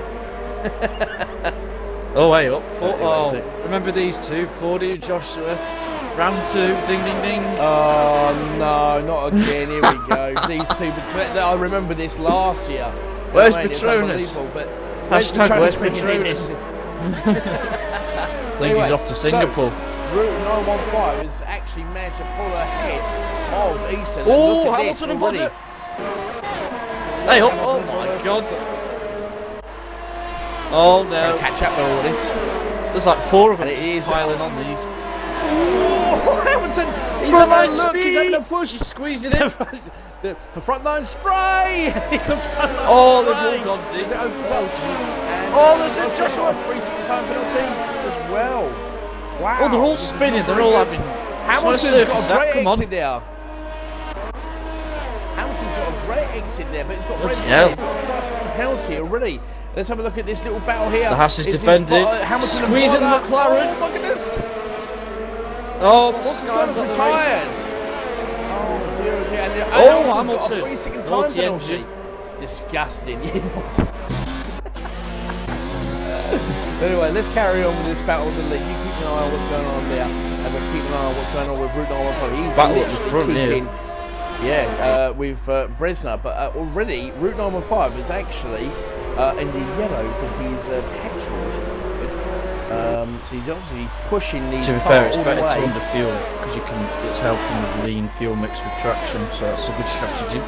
Oh, way up. Remember these two, Fordy and Joshua. Round 2. Ding, ding, ding. Oh no, not again. Here we go. These two. I remember this last year. Where's It's Patronus? unbelievable, but Where's Patronus? I think he's off to Singapore. So, Route 915 has actually managed to pull ahead of Eastern. Oh, look at Hamilton and already. Bodder. Hey, oh my God. Oh no. Catch up with all this. There's like 4 of them And it is piling on these. Oh, Hamilton! He's Front line having a look, he's having a speed! push. He's squeezing in. The front line spray! He comes front line Oh, they've spray. all gone deep. As it opens up. And Oh, there's a Joshua, free second time penalty as well. Wow. Oh, they're all spinning. They're all having. Hamilton's got a great Come on. exit there. Hamilton's got a great exit there, but he's got Bloody red hell. he's got a 5-second penalty already. Let's have a look at this little battle here. The Haas is It's defending. Hamilton and Squeezing Bodder. McLaren. Oh my goodness. Oh, What's this guy's retired? Oh dear, oh dear. And Oh, Hamilton's got a Hamilton. 3-second time Multi-engine. penalty. Disgusting. Anyway, let's carry on with this battle of the league. You keep an eye on what's going on there, as I keep an eye on what's going on with Route 915. He's Battle at the literally front keeping, here. with Bresner, but already Route 915 is actually in the yellow for his petrol. So he's obviously pushing these To be cars fair, it's all better the way. to under fuel because it's helping with lean fuel mixed with traction, so that's a good strategy.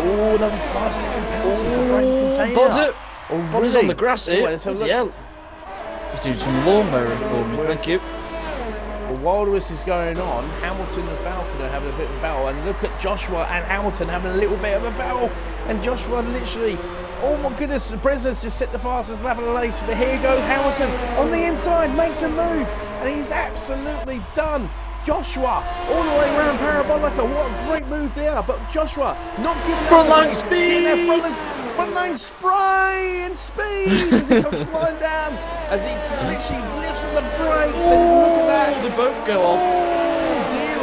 Oh, another 5-second penalty for breaking container. Bodder. Oh, Bodder's on the grass Anyway, here. let's have a Bloody look. hell. He's doing some lawn mowing for me. Thank you. Well, while this is going on, Hamilton and Falcon are having a bit of a battle, and look at Joshua and Hamilton having a little bit of a battle, and Joshua literally, oh my goodness, Bresner's just set the fastest lap of the race, but here goes Hamilton on the inside, makes a move, and he's absolutely done. Joshua all the way around Parabolica, what a great move there, but Joshua not giving Front up line the race, speed! getting that front line spray and speed as he comes flying down, as he literally lifts on the brakes, and look at that. They both go off. Oh, dear.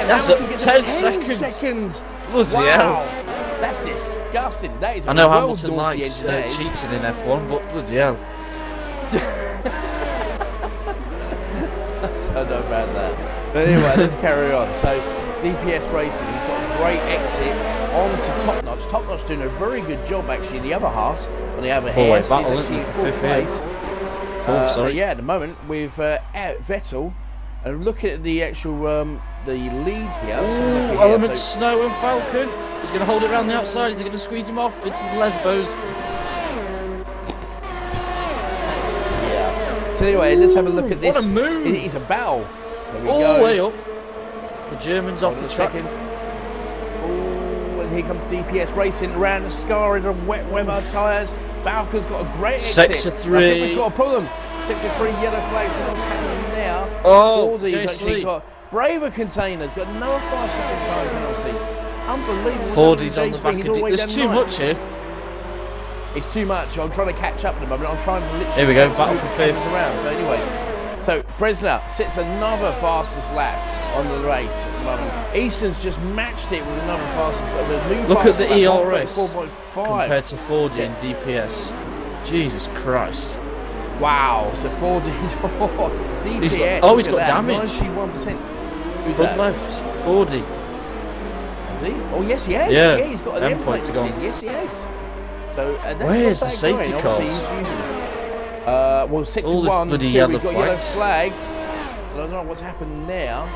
That's Hamilton a gets 10 a 10 seconds. second. Bloody Wow. hell. That's disgusting. That is I know a Hamilton naughty likes engine, that is. cheating in F1, but bloody hell. I don't know about that. But anyway, let's carry on. So, DPS Racing, he's got a great exit onto Top Notch. Top Notch doing a very good job, actually, in the other half. On the other Four-way hand, he's battle, actually in isn't it? 4th Fifth place. Fourth, sorry. Yeah, at the moment, with Vettel. And looking at the actual the lead here. let's have a look at here. Element So- Snow and Falcon. He's going to hold it around the outside. Is he going to squeeze him off into the Lesbos? Yeah. So anyway, let's have a look at this. What a move! It is a battle. There we All go. the way up. The Germans off Hold the on a track. second. Oh, and here comes DPS Racing around the scar in the wet weather tyres. Falcon's got a great exit. Sector I 3. think we've got a problem. Sector 3 yellow flags. What's happening now? Oh, Fordy's Jace actually Lee. got braver containers. Got another 5-second tyre penalty. Unbelievable. Fordy's on the Jace back Lee, he's of all the way There's down too ninth. much here. It's too much. I'm trying to catch up at the moment. I'm trying to literally. Here we go, move battle the for fifth. cameras around. So anyway, so Bresner sits another fastest lap on the race at the moment. Easton's just matched it with another fastest lap. With a new Look at fastest the lap, ERS 134.5. compared to Fordy and DPS. Jesus Christ. Wow. So Ford is DPS. He's look got at that, damage. 91%. Who's Front that? left. Fordy. Is he? Oh yes, he has. Yeah, He's got an endpoint endpoint to to go. Yes, he has. So that's Where's not the bad safety going. Obviously, cars? he's using well, sector All this 1, bloody 2, yellow we've got yellow flags. flag. I don't know what's happened now.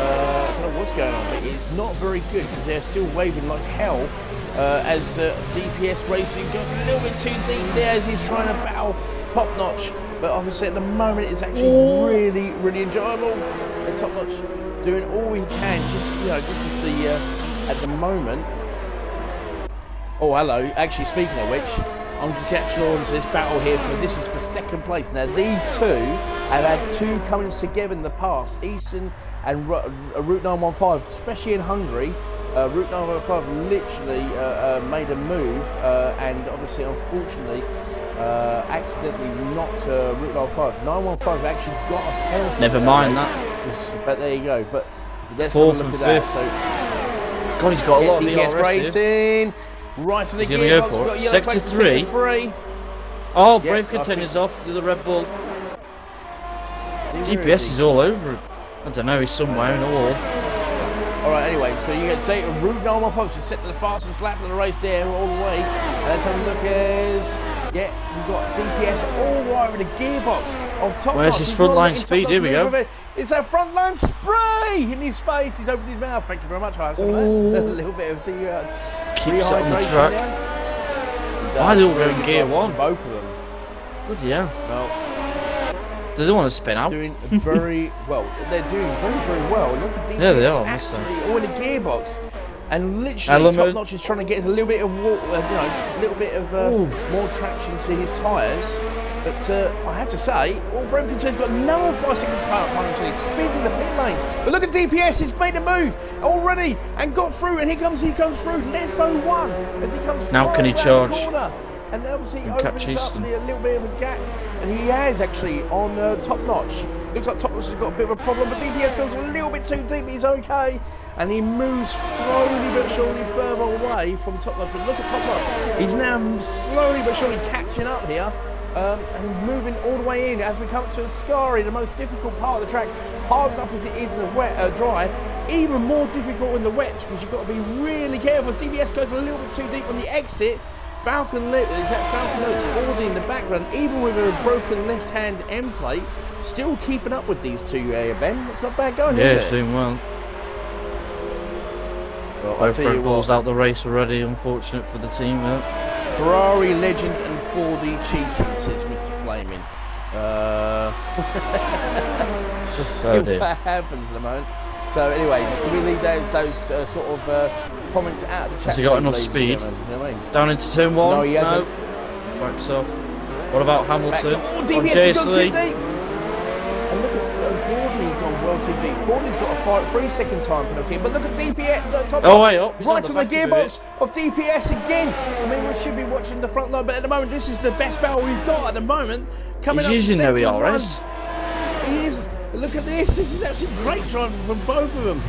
I don't know what's going on, but it's not very good because they're still waving like hell as DPS Racing goes a little bit too deep there as he's trying to battle Top Notch. But obviously at the moment it's actually really, really enjoyable. The Top Notch doing all he can. Just, you know, this is the, at the moment. Oh, hello. Actually, speaking of which, I'm just catching on to this battle here. This is for second place. Now, these two have had two comings together in the past. Eastern and Route 915, especially in Hungary. Route 915 literally made a move and obviously, unfortunately, accidentally knocked Route 915. 915 actually got a penalty. Never mind that. But there you go. But let's have a look at that. So, God, he's got a lot of DPS DRS Racing. Right in the gearbox. We've got yellow Sector flags in 3. Oh, Yeah, Brave continues off to the Red Bull. DPS is all over it. I don't know, he's somewhere in the wall. Alright, anyway, so you get data Route 915 to set the fastest lap of the race there all the way. And let's have a look as... Yeah, we've got DPS all right with the gearbox of Top Notch. Where's his frontline speed? Here we go. It's a frontline spray in his face. He's opened his mouth. Thank you very much. I have some of that. A little bit of the keeps it on the track. Why are they all going gear 1? Both of them. Bloody hell. Well, do they want to spin out? Doing very well. They're doing very, very well. Look at DPS. Yeah, they are. Absolutely all in the gearbox. And literally, Top Notch is trying to get a little bit of, a little bit of more traction to his tyres. But I have to say, Brave Contain's got no 5-second tyre penalty, speeding the pit lanes. But look at DPS, he's made a move already and got through. And he comes through. Lesbo won as he comes now can he charge? And obviously he opens up a little bit of a gap. And he has actually on Top Notch. Looks like Top Notch has got a bit of a problem, but DPS goes a little bit too deep. He's okay. And he moves slowly but surely further away from Top Notch. But look at Top Notch. He's now slowly but surely catching up here. And moving all the way in as we come to Ascari, the most difficult part of the track. Hard enough as it is in the wet, dry, even more difficult in the wets because you've got to be really careful. As DBS goes a little bit too deep on the exit, Falcon Left, 40 in the background, even with a broken left-hand end plate, still keeping up with these two, Ben. It's not bad going, is it? Yeah, it's doing well. I'll tell you Bull's what. out the race already, unfortunate for the team. Ferrari legend and 4D cheating, says Mr. Flaming. Let's see what happens at the moment. So anyway, can we leave those sort of comments out of the chat? Has he got enough speed? You know what I mean? Down into turn 1? No, he hasn't. Backs off. What about Hamilton? DBS has gone too deep. And look at 4D, he's gone well too deep. 4D's got a 3-second time penalty, but look at DPS, Top way up. Right on the gearbox of DPS again. I mean, we should be watching the front line, but at the moment, this is the best battle we've got at the moment. Coming He's using up no to ERS. He is. Look at this. This is actually great driving from both of them.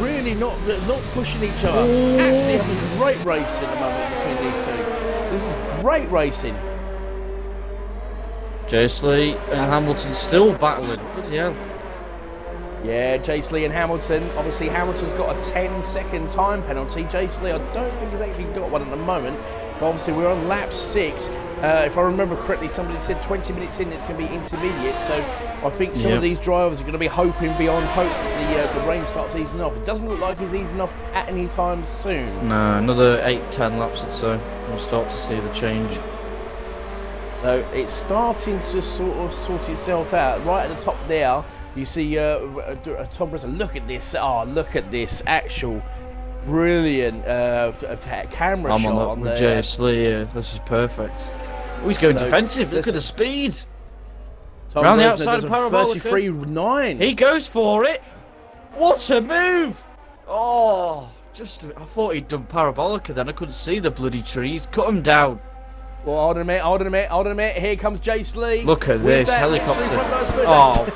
Really not pushing each other. Actually having great racing at the moment between these two. This is great racing. Jasley and Hamilton still battling. Bloody hell. Yeah, Jasley and Hamilton. Obviously, Hamilton's got a 10-second time penalty. Jasley, I don't think has actually got one at the moment. But obviously, we're on lap 6. If I remember correctly, somebody said 20 minutes in it's going to be intermediate. So I think some of these drivers are going to be hoping beyond hope that the rain starts easing off. It doesn't look like he's easing off at any time soon. No, another 8-10 laps or so. We'll start to see the change. So it's starting to sort itself out. Right at the top there, you see Tom Brisser. Look at this. Oh, look at this actual brilliant camera shot on the JSLee. This is perfect. Oh, he's going defensive. Look at the speed. Tom Around the Brisner outside does of a Parabolica. 33.9. He goes for it. What a move! Oh, I thought he'd done Parabolica then. I couldn't see the bloody trees. Cut him down. Well, hold on a minute. Here comes Jasley. Look at this helicopter. Oh,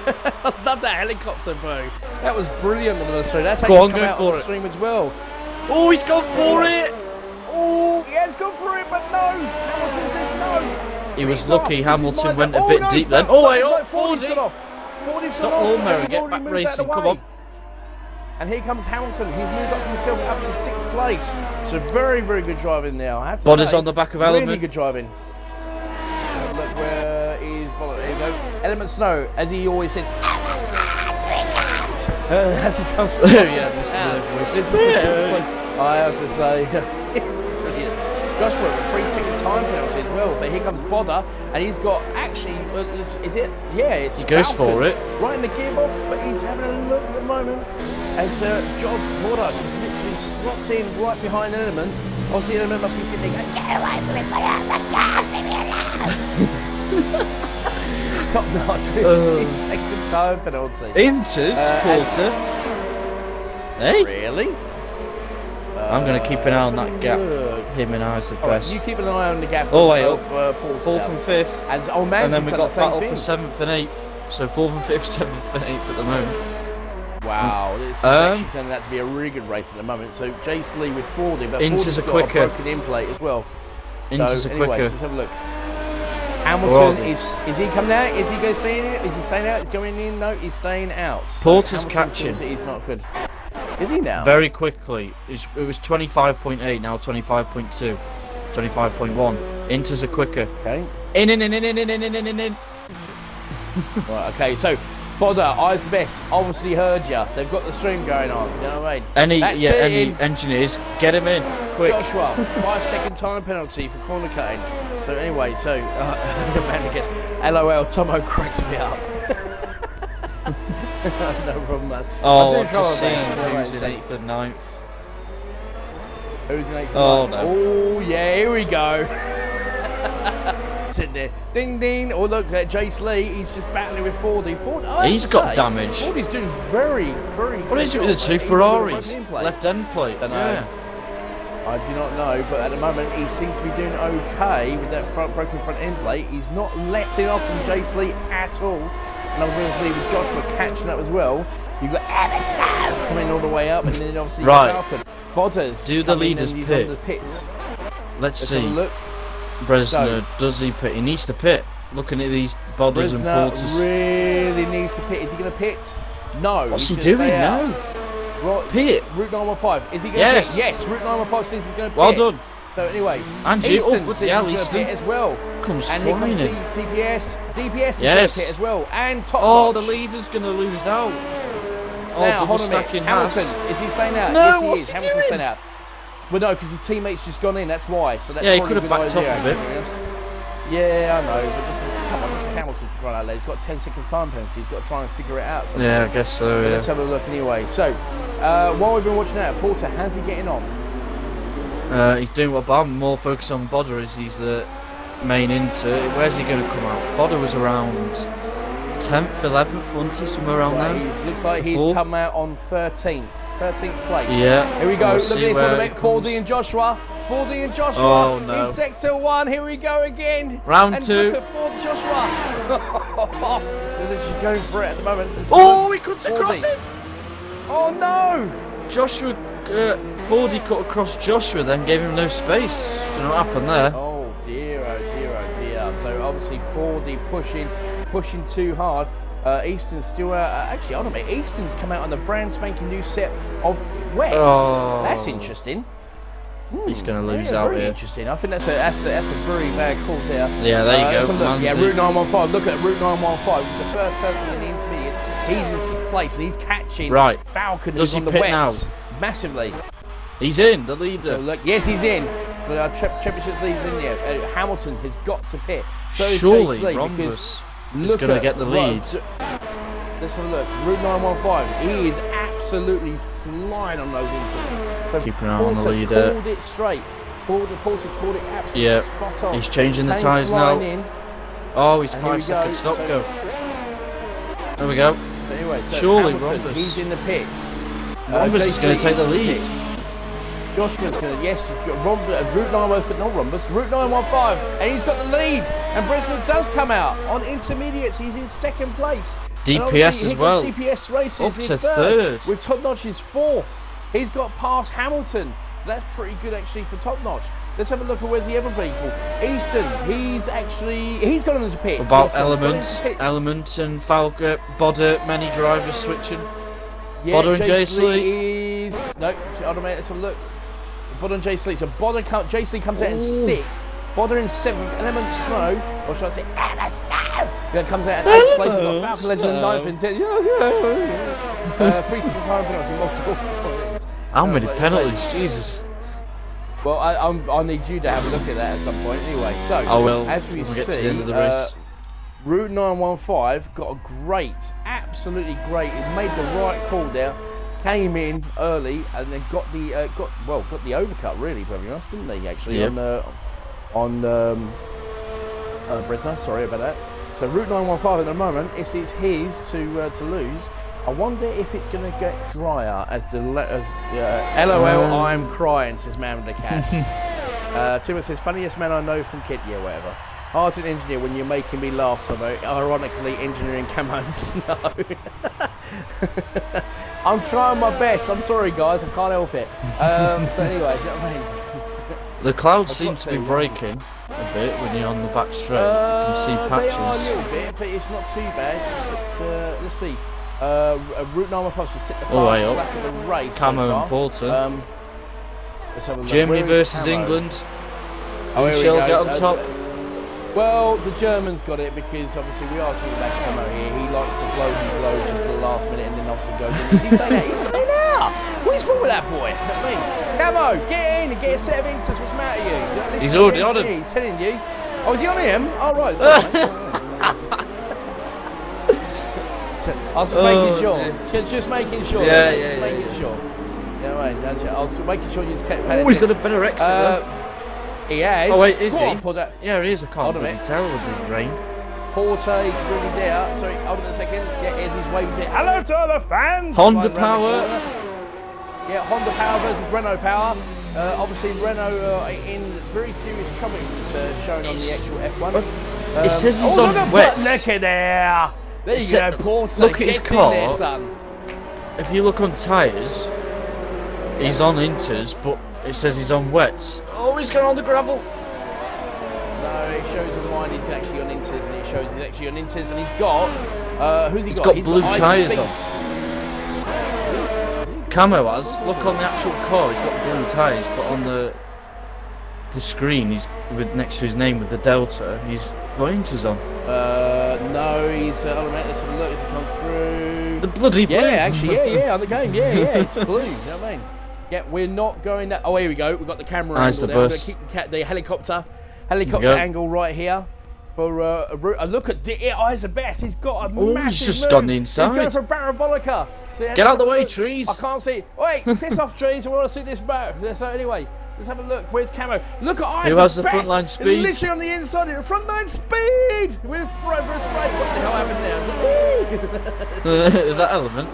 I love that helicopter, bro. That was brilliant on the stream. That's how you come out on the stream as well. Oh, he's gone for it. Oh, he has gone for it, but no. Hamilton says no. He was lucky. Hamilton went a bit deep then. Oh, wait, 40's got off. 40's got off. Stop get back racing. Come on. And here comes Hamilton. He's moved up himself up to 6th place. So very, very good driving now. I have to Bottas say, on the back of Element. Really good driving. Let's have a look. Where is Bottas? There you go. Element Snow, as he always says. as he comes from Yeah, to this is town. the voice. This is the difference. I have to say, it's brilliant. Joshua with a 3-second time penalty as well, but here comes Bodder, and he's got actually, is it? Yeah, it's He goes Falcon for it. right in the gearbox, but he's having a look at the moment as John Bodder just literally slots in right behind Element. Obviously, Element must be sitting there going, "Get away from me, put out the gun, leave me alone." Top notch with his second time penalty. Inters, Porter. Hey? Really? I'm going to keep an eye on that gap. Look. Him and I's the All right, best. you keep an eye on the gap Oh, wait, of Paul's 4th and 5th. And oh, And Man's then we've done got the same battle thing. for 7th and 8th. So 4th and 5th, 7th and 8th at the moment. Wow, this is actually turning out to be a really good race at the moment. So Jace Lee with Fordy, but Inters Fordy's are got quicker. a broken in plate as well. Inters So are anyway, quicker. let's have a look. Hamilton is he coming out? Is he going to stay in? Is he staying out? He's going in? No, he's staying out. So Porter's Hamilton catching. feels he's not good. Is he now? Very quickly. It was 25.8, now 25.2. 25.1. Inters are quicker. Okay. In. Right, okay, so Bodder, eyes the best, obviously heard ya. They've got the stream going on, you know what I mean? Any That's cheating. any engineers, get him in, quick. Joshua, 5-second time penalty for corner cutting. So anyway, so Amanda gets LOL. Tomo cracked me up. No problem, man. Oh, I'm I've doing just trouble, seen mate. who's in 8th and 9th. Who's in 8th? Oh, and 9th? no. Oh yeah, here we go. Sitting there, ding ding. Oh look, Jace Lee, he's just battling with Fordy. He's got damage. Fordy's doing very, very good. What is it with the two Ferraris? Left end plate. Don't know. Yeah. I do not know, but at the moment he seems to be doing okay with that broken front end plate. He's not letting off from Jace Lee at all. And obviously with Joshua catching up as well, you've got Emerson coming all the way up, and then obviously Right. Falcon. Botters Do the coming leaders and he's pit? on the pits. Let's Let's have a see. look. Bresner, does he pit? He needs to pit. Looking at these Bodders and Brisner Porters. really needs to pit. Is he going to pit? No. What's he he's gonna doing stay out. now? Right, Pit. Route 915. Is he going to Yes. pit? Yes. Route 915 says he's going to pit. Well done. So anyway, And you. Easton Oh, says bloody hell, he's going to pit Easton. as well. Comes And here comes flying in. DPS. DPS is Yes. going to pit as well. And Top Oh, Notch. the leader's going to lose out. Oh, Now, double hold on a minute. stacking Hamilton, Haas. is he staying out? No, Yes, he what's is. he Hamilton's doing? staying out. Well, no, because his teammate's just gone in. That's why. So that's Yeah, he probably could a have good backed idea, off a bit. actually. Yeah, I know, but this is Hamilton for crying out loud. He's got a 10-second time penalty. He's got to try and figure it out somehow. Yeah, I guess so. So Yeah. let's have a look anyway. So, while we've been watching that, Porter, how's he getting on? He's doing what I'm more focused on. Bodder as he's the main into. Where's he going to come out? Bodder was around 10th, 11th, wasn't he? Somewhere around Right, there. looks like he's Fourth. come out on 13th place. Yeah. Here we go. We'll Look at see this on the where back. it 4D comes. and Joshua. 4D and Joshua Oh, no. in sector 1. Here we go again. Round and 2. Look at Ford Joshua. They're literally going for it at the moment. Oh, he cuts 4D. across him. Oh no! Joshua, Fordy cut across Joshua, then gave him no space. Don't know what happened there. Oh dear, oh dear, oh dear. So obviously 4D pushing too hard. Easton's still actually, hold on a minute. Easton's come out on the brand spanking new set of wets. Oh. That's interesting. He's going to lose Yeah, out very here. interesting. I think that's a very bad call there. Yeah, there you let's go. have a look. Yeah, Manzi. Route 915. Look at Route 915. The first person in the intermediates. He's in 6th place and he's catching Right. Falcon Does who's he on the pit wets massively. He's in, the leader. So look, yes, he's in. So our championship's leader in there. Hamilton has got to pit. So is Surely Jace Lee Rhombus because is look going to at get the right, lead. let's have a look. Route 915. He is absolutely flying on those inters. So Keep an eye on the Porter leader. called it straight. Porter called it absolutely Yeah, spot on. he's changing the Came tyres now. flying in. Oh, he's And here we 5 seconds. go, Stop, so- go. There we go. But anyway, so Surely Hamilton, Rhombus. he's in the pits. Rhombus is Jace gonna Lee take is the in lead. pits. Joshua's going to, yes, Route 915, not Rhombus, Route 915, and he's got the lead. And Bresner does come out on intermediates. He's in 2nd place. And obviously, DPS here as well. comes DPS Races Up in to 3rd. third. With Top Notch is 4th. He's got past Hamilton. So that's pretty good actually for Top Notch. Let's have a look at where's the other people. Easton, he's gone into pits. About Easton's gone Element, into pits. Element and Falca, Bodder, many drivers switching. Yeah, Bodder and Jace Jace Lee is... No, hold on a minute, let's have a look. So Bodder and Jace Lee. So Jace Lee comes out in 6th. Bodder in 7th, Element Snow, or should I say Emma Snow? Comes out in 8th place. We've got Falcon Legend in 9th and 10th. 3-second time penalty, multiple points. How many penalties? Jesus. Well, I need you to have a look at that at some point. Anyway, so I will. as we We'll see, get to the end of the race. Route 915 got a great, absolutely great. It made the right call there. Came in early and then got the overcut. Really, to be honest, didn't they? Actually, yep. on Bresner. Sorry about that. So Route 915 at the moment, it is his to lose. I wonder if it's going to get drier as LOL, I'm crying, says Man with the Cat. Timur says, funniest man I know from Kent, yeah, whatever. Hard's an engineer when you're making me laugh, Tomo. Ironically, engineering camo and snow. I'm trying my best. I'm sorry, guys. I can't help it. So anyway, you know what I mean? The clouds seem to be breaking a bit when you're on the back straight. You can see patches. They are a little bit, but it's not too bad. But, let's see. Route 915 to sit the fastest lap of the race. Camo so far. and Porter. Let's have a look. Germany versus England. Oh, Who shall get on top? Well, the German's got it because obviously we are talking about Camo here. He likes to blow his load just at the last minute and then obviously goes in. Is he staying out? He's staying out! What is wrong with that boy? You know what I mean? Camo, get in and get a set of inters. What's the matter with you? He's already on him. He's telling you. Oh, is he on him? Oh, right. Sorry, I was just making sure. Just making sure. Yeah. Making sure. You know what I mean? That's it. I was making sure you just kept paying attention. He's got a better exit though. He has. Oh wait, is Go he? on, Porter. Yeah, he is. I can't really tell with the rain. Porter, he's really there. Sorry, hold on a second. Yeah, he's waving it. Hello to all the fans. Honda Power. Yeah, Honda Power versus Renault Power. Obviously, Renault in very serious trouble. It's shown on the actual F1. It says he's on wet. Look at there. There you go, Porter. Look at his car. There, son. If you look on tyres, he's on inters, but it says he's on wets. Oh, he's going on the gravel. No, it shows on mine he's actually on inters, and it shows he's actually on inters, and he's got. Who's he got? He's got blue tyres on. Camo has. Look on the actual car, he's got blue tyres, but on the screen, he's next to his name with the Delta. He's got inters on. No, he's. Hold on a minute, let's have a look as it comes through. The bloody blue. Yeah, actually, yeah, on the game, yeah, it's blue. You know what I mean? Yeah, we're not going that. Oh, here we go. We've got the camera angle. The there. We're going to keep the helicopter angle right here for a look at Eyes of Best. He's got a massive he's just move. on the inside. He's going for parabolica. So get out the way, trees. I can't see. Wait, piss off, trees. I want to see this map. So anyway, let's have a look. Where's Camo? Look at Eyes Who of has the Best. frontline speed? Literally on the inside. Frontline speed with front straight. What the hell happened there? Is that Element?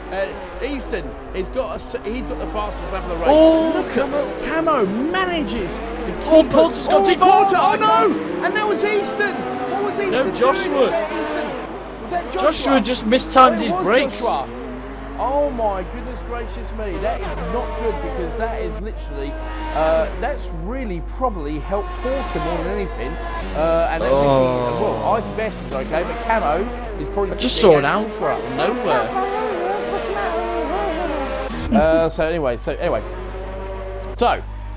Easton, he's got the fastest lap of the race. Oh, look at Camo manages to keep. Oh, Porter's got to Porter! Oh no! And that was Easton. What was Easton doing? Joshua. Was that Easton? Was that Joshua? Joshua just mistimed his brakes. Joshua. Oh my goodness gracious me! That is not good because that is literally that's really probably helped Porter more than anything. And that's actually well, Ice Best is okay, but Camo is probably. I just saw an Alpha out of nowhere. So anyway,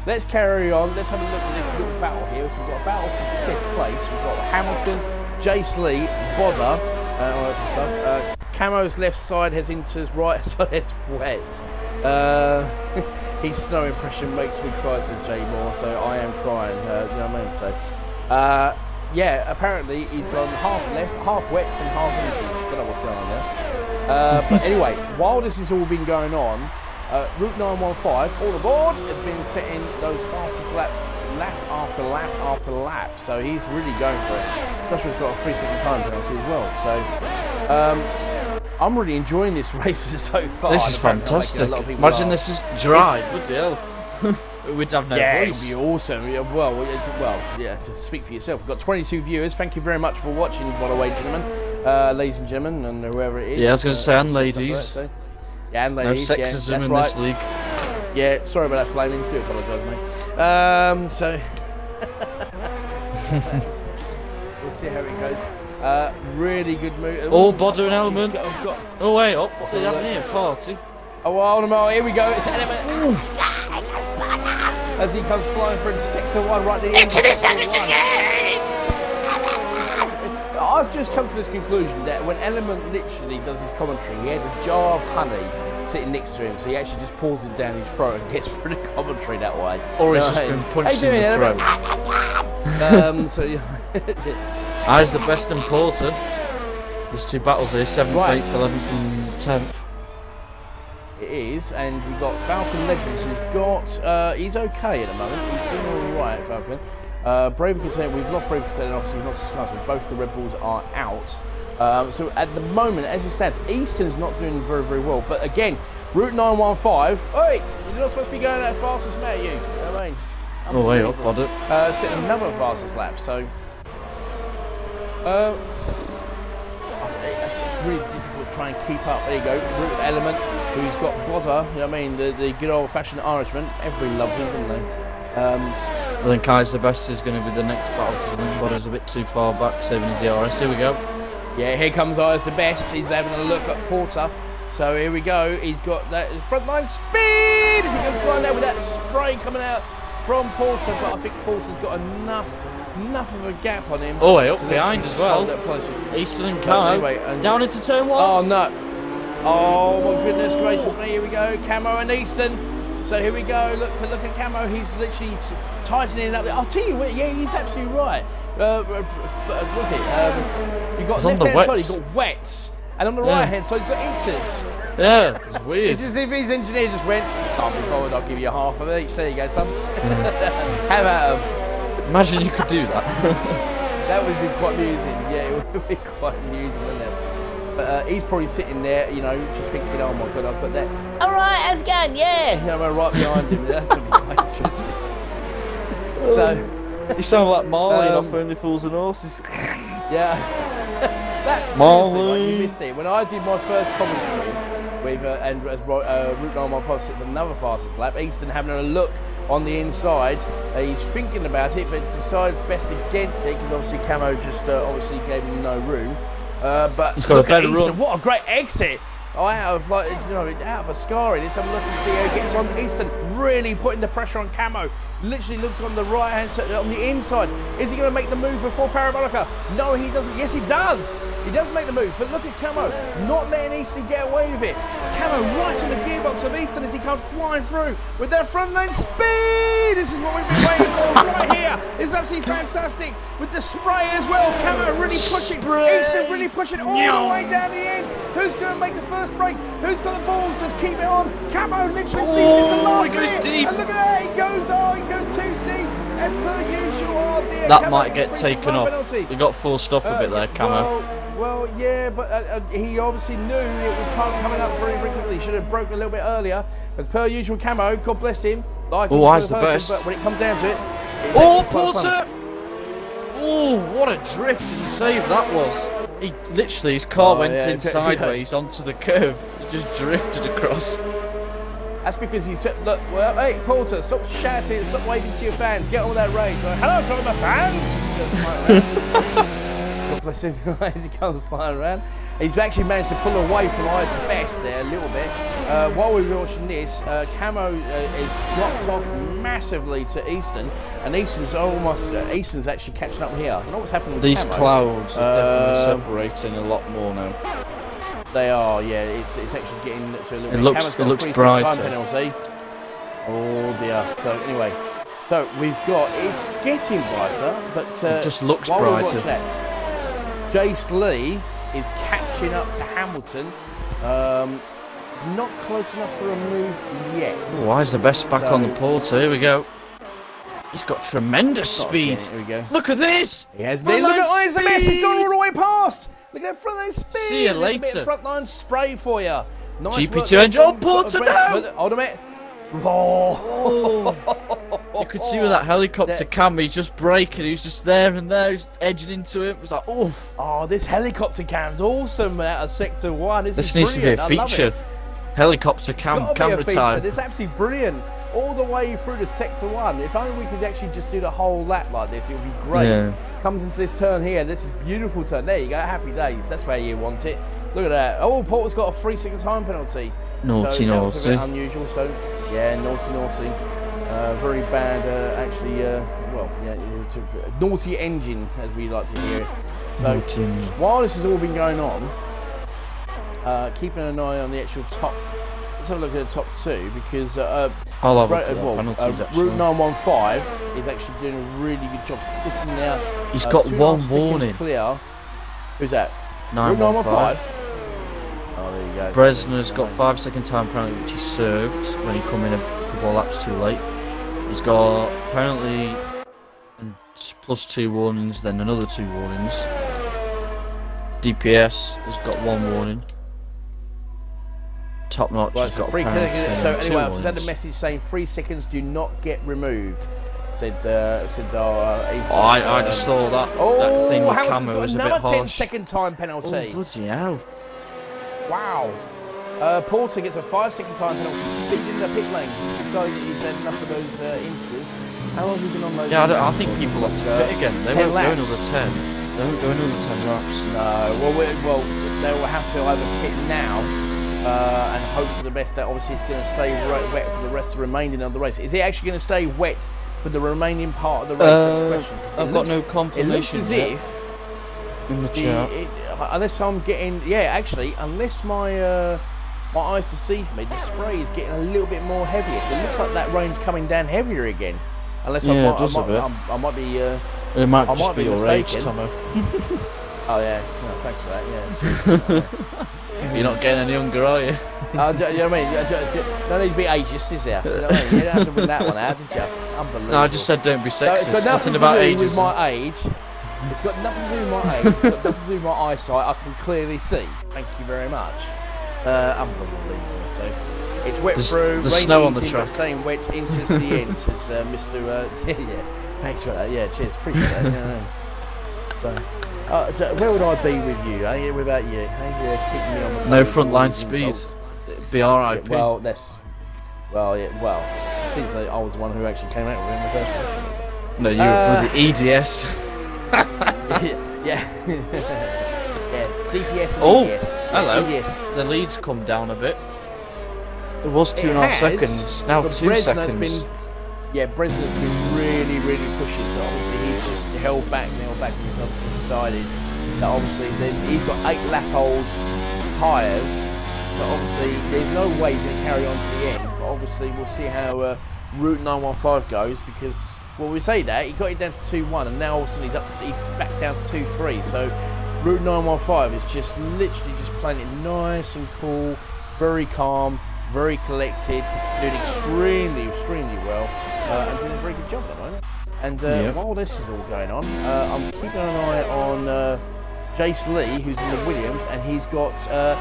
let's carry on. Let's have a look at this little battle here. So we've got a battle for 5th place. We've got Hamilton, Jace Lee, Bodder, all that stuff. Camo's left side has inters, right side has wets. His snow impression makes me cry, says Jay Moore. So I am crying. You know what I mean? So yeah, apparently he's gone half left, half wets, and half inters. Don't know what's going on there. But anyway, while this has all been going on. Route 915, all aboard, has been setting those fastest laps, lap after lap after lap. So he's really going for it. Joshua's got a 3-second time penalty as well. So I'm really enjoying this race so far. This is fantastic. Imagine this is dry. Bloody hell. We'd have no voice. Yeah, it'd be awesome. Well, yeah. Speak for yourself. We've got 22 viewers. Thank you very much for watching, by the way, gentlemen, ladies and gentlemen, and whoever it is. Yeah, I was going to say, and ladies. Yeah, and ladies, no sexism that's in right. this league. Yeah, sorry about that, Flaming. Do apologise, mate. So we'll see how it goes. Really good move. All Bodder and Element. Oh wait, what's happening here? Party. Oh, hold on, here we go. It's Element. as he comes flying through sector 1 right at the end of sector 1. I've just come to this conclusion that when Element literally does his commentary, he has a jar of honey sitting next to him, so he actually just pours it down his throat and gets through the commentary that way. Or he's just been punched in the throat. So yeah. I's the best in Porter. There's 2 battles here, 7th, Right. 8th, 11th and 10th. It is, and we've got Falcon Legends, who's got, he's okay at the moment, he's doing all right, Falcon. Brave Container, we've lost Brave Container, obviously not discussed, but both the Red Bulls are out. So at the moment, as it stands, Easton's not doing very, very well, but again, Route 915, hey, you're not supposed to be going that fast as Matt, you know what I mean? Oh, way up, got it. Setting another fastest lap, so... it's really difficult to try and keep up. There you go, Root Element, who's got Bodder, you know what I mean, the good old-fashioned Irishman. Everybody loves him, don't they? I think I's the best is going to be the next battle because I think Bodder's a bit too far back, saving his DRS. Here we go. Yeah, here comes I's the best. He's having a look at Porter. So here we go. He's got that frontline speed as he goes flying there with that spray coming out from Porter. But I think Porter's got enough of a gap on him. Oh, up behind as well. Easton and Camo. Anyway, down into turn 1. Oh, no. Oh, my goodness gracious me. Here we go. Camo and Easton. So here we go. Look at Camo. He's literally tightening it up. I'll tell you what. Yeah, he's absolutely right. What was it? You got left hand side. You got wets, and on the right hand side, he's got inters. Yeah, it's weird. It's as if his engineer just went, "Can't be bothered. I'll give you half of each." There you go, son. How about him? Imagine you could do that. That would be quite amusing. Yeah, it would be quite amusing, wouldn't it? But he's probably sitting there, you know, just thinking, "Oh my God, I've got that." All right, how's it going? Yeah, you know, I'm right behind him. That's gonna be quite interesting. So. You sound like Marley off Only Fools and Horses. Yeah. That seriously, like, you missed it. When I did my first commentary with and as Route 915 sits another fastest lap, Easton having a look on the inside, he's thinking about it, but decides best against it because obviously Camo just obviously gave him no room. But he's got look a better at Easton, run. what a great exit! Out of out of a scar. Let's have a look and see how he gets on. Easton really putting the pressure on Camo. Literally looks on the right hand side, on the inside. Is he going to make the move before Parabolica? No, he doesn't. Yes, he does. He does make the move. But look at Camo, not letting Easton get away with it. Camo right in the gearbox of Easton as he comes flying through with that front lane speed. This is what we've been waiting for right here. It's absolutely fantastic with the spray as well. Camo really pushing. Easton really pushing all the way down the end. Who's going to make the first break? Who's got the balls to keep it on? Camo literally leads it to last minute. Deep. And look at that, he goes too deep, as per usual. Oh dear, That Camo might gets get free taken time off. penalty. He got forced off a bit there, Camo. Well, yeah, but he obviously knew it was time coming up very, very quickly. He should have broke a little bit earlier. As per usual, Camo, God bless him. Like him I's for the person, best. But when it comes down to it, it's Oh, actually quite fun. Porter! Oh, what a drift and save that was. He literally, his car went in sideways onto the curb. He just drifted across. That's because he said, look, well, hey, Porter, stop shouting, stop waving to your fans, get all that rage. Like, hello to all my fans! God bless him as he comes flying around. He's actually managed to pull away from I's the best there a little bit. While we were watching this, Camo is dropped off massively to Easton, and Easton's actually catching up here. I don't know what's happening with These Camo. clouds are definitely separating a lot more now. They are, yeah. It's actually getting to a little bit. Camo's Got a free brighter. time penalty. Oh dear. So anyway, so we've got it's getting brighter, but It just looks while brighter. we're watching that, Jace Lee is catching up to Hamilton. Not close enough for a move yet. Oh, I's the best back on the Porter. Here we go. He's got tremendous speed. Here we go. Look at this. He has. Frontline Look at I's the best. He's gone all the way past. Look at that frontline speed. See you There's a bit later. of frontline spray for you. Nice GP2 work there engine. Oh, from Porter, Brest. no! Hold a minute. Oh. You could see with that helicopter cam, he's just braking. He was just there and there. He's edging into it. It was like, oh. Oh, this helicopter cam's awesome out of Sector 1. This needs to be a feature. Helicopter cam, camera time. It's absolutely brilliant. All the way through to Sector 1. If only we could actually just do the whole lap like this, it would be great. Yeah. Comes into this turn here. This is a beautiful turn. There you go. Happy days. That's where you want it. Look at that. Oh, Porter's got a 3-second time penalty. Naughty, so that was a bit naughty. unusual. So, yeah, naughty. Very bad, actually. Well, yeah, naughty engine, as we like to hear. So, while this has all been going on, keeping an eye on the actual top. Let's have a look at the top two because I'll have Route 915 is actually doing a really good job sitting there. He's got 1 warning. Clear. Who's that? 915. Oh, there you go. Bresner's got 5-second time penalty, which he served when he come in a couple of laps too late. He's got apparently plus 2 warnings, then another 2 warnings. DPS has got 1 warning. Top Notch has got apparently so anyway, I've just warnings. had a message saying 3 seconds do not get removed. Said our I just saw that. That thing with Hamilton's camo got was a bit another harsh. 10-second time penalty. Oh, bloody hell. Wow. Porter gets a 5-second time penalty, speeding the pit lanes. He's decided he's had enough of those inters. How long have you been on those? Yeah, I think people have to pit again. They 10 won't go laps. another 10. They won't go another 10 laps. No, they will have to either pit now and hope for the best. That obviously it's going to stay wet for the rest of the remaining of the race. Is it actually going to stay wet for the remaining part of the race? That's the question. I've got no confirmation. It looks as if in the chat. Unless I'm getting, unless my eyes deceive me, the spray is getting a little bit more heavier. So it looks like that rain's coming down heavier again. Unless I might be. It might I just might be be your mistaken. age, Tomo. Oh yeah, no, thanks for that. Yeah, cheers. You're not getting any younger, are you? You know what I mean? No need to be ageist, is there? You know what I mean? You don't have to bring that one out, did you? Unbelievable. No, I just said don't be sexist. No, it's got nothing about to do ages. with my age. It's got nothing to do with my age. It's got nothing to do with my eyesight. I can clearly see. Thank you very much. Unbelievable. So it's wet through, the rain snow on the eating, track. but staying wet into the end. Says Mr. Yeah. Thanks for that. Yeah, cheers. Appreciate that. Yeah. So, where would I be with you? Without you? Kicking me on the toes. No frontline speeds. It'd be RIP. Well, it seems like I was the one who actually came out with it in the first place. No, you were bloody EDS. yeah. DPS and Oh, EDS. hello. EDS. The lead's come down a bit. It was 2.5 seconds. Now 2 seconds. Bresner's been really, really pushing. So obviously he's just held back. And he's obviously decided that obviously he's got 8-lap-old tyres. So obviously there's no way he's going to carry on to the end. But obviously we'll see how Route 915 goes because, well, we say that he got it down to 2-1 and now all of a sudden he's back down to 2-3. So Route 915 is just literally just playing it nice and cool, very calm, very collected, doing extremely well, and doing a very good job at the moment. And while this is all going on, I'm keeping an eye on Jace Lee, who's in the Williams, and he's got oh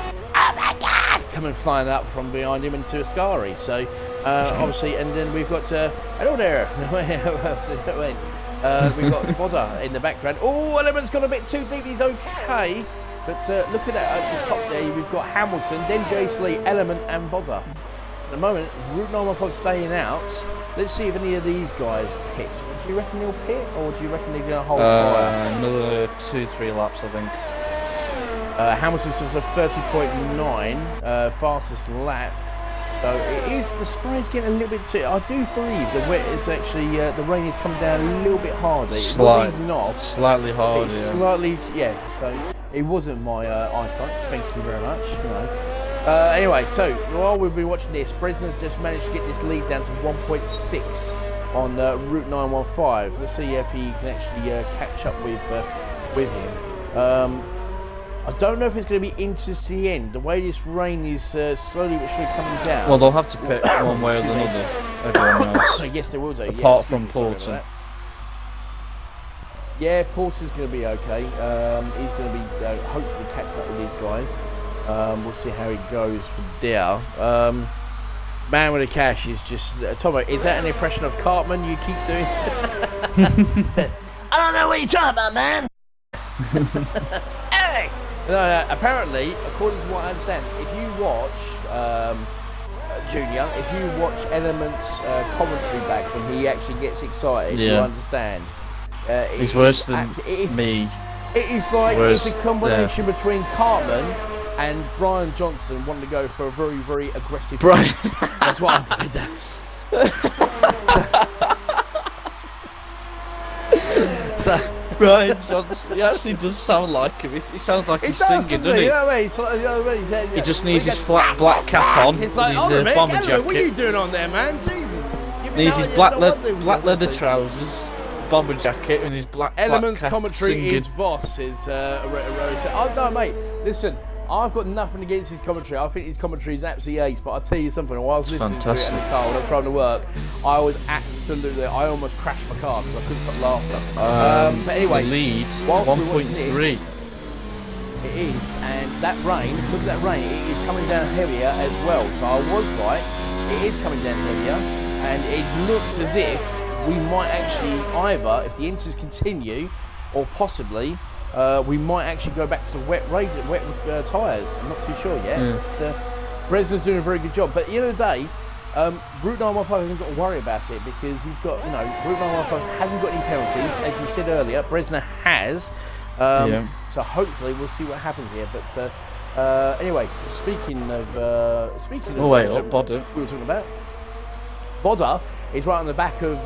my God, coming flying up from behind him into Ascari. So obviously, and then we've got hello there. We've got Bodder in the background. Oh, Element's gone a bit too deep. He's okay. But look at that at the top there, we've got Hamilton, then Jace Lee, Element and Bodder. So at the moment, Route 915 staying out. Let's see if any of these guys pit. Do you reckon they'll pit, or do you reckon they're going to hold fire? Another 2-3 laps, I think. Hamilton's just a 30.9 fastest lap. So it is, the spray's getting a little bit too. I do believe the wet is actually, the rain is coming down a little bit harder. Slightly harder. It's slightly, so it wasn't my eyesight. Thank you very much. Anyway, so while we've been watching this, Bresner's just managed to get this lead down to 1.6 on Route 915. Let's see if he can actually catch up with him. I don't know if it's going to be into the end. The way this rain is slowly but surely coming down. Well, they'll have to pit one way or another. Everyone else. Yes, they will do. Apart from Porter. Yeah, Porter's going to be okay. He's going to be hopefully catching up with these guys. We'll see how it goes for there. Man with the cash is just... Tomo, is that an impression of Cartman you keep doing? I don't know what you're talking about, man. Hey! No, apparently, according to what I understand, if you watch... Junior, if you watch Element's commentary back when he actually gets excited, you understand. He's worse than me. It is like it's a combination between Cartman and Brian Johnson wanting to go for a very, very aggressive pace. That's what I put it down. So Brian Johnson, he actually does sound like him. He sounds like he's singing, doesn't he? You know what I mean? So, you know what I mean? Yeah, He just needs his flat black cap on, It's and like, his hold on a minute, bomber Gallagher, what are you jacket. doing on there, man? Jesus. Needs his black leather trousers, bomber jacket, and his black Elements flat cap commentary singing. is Voss, is oh no, mate. Listen, I've got nothing against his commentary. I think his commentary is absolutely ace. But I'll tell you something. While I was listening to it in the car when I was driving to work, I almost crashed my car because I couldn't stop laughing. But anyway, the lead, whilst we're watching 1.3. this, it is, and that rain. Look at that rain. It is coming down heavier as well. So I was right. It is coming down heavier, and it looks as if we might actually either, if the inters continue, or possibly. We might actually go back to the wet tyres. I'm not too sure yet. But, Bresner's doing a very good job. But at the end of the day, Route 915 hasn't got to worry about it because he's got, Route 915 hasn't got any penalties. As you said earlier, Bresner has. So hopefully we'll see what happens here. But anyway, speaking of Bodder. we were talking about, Bodder is right on the back of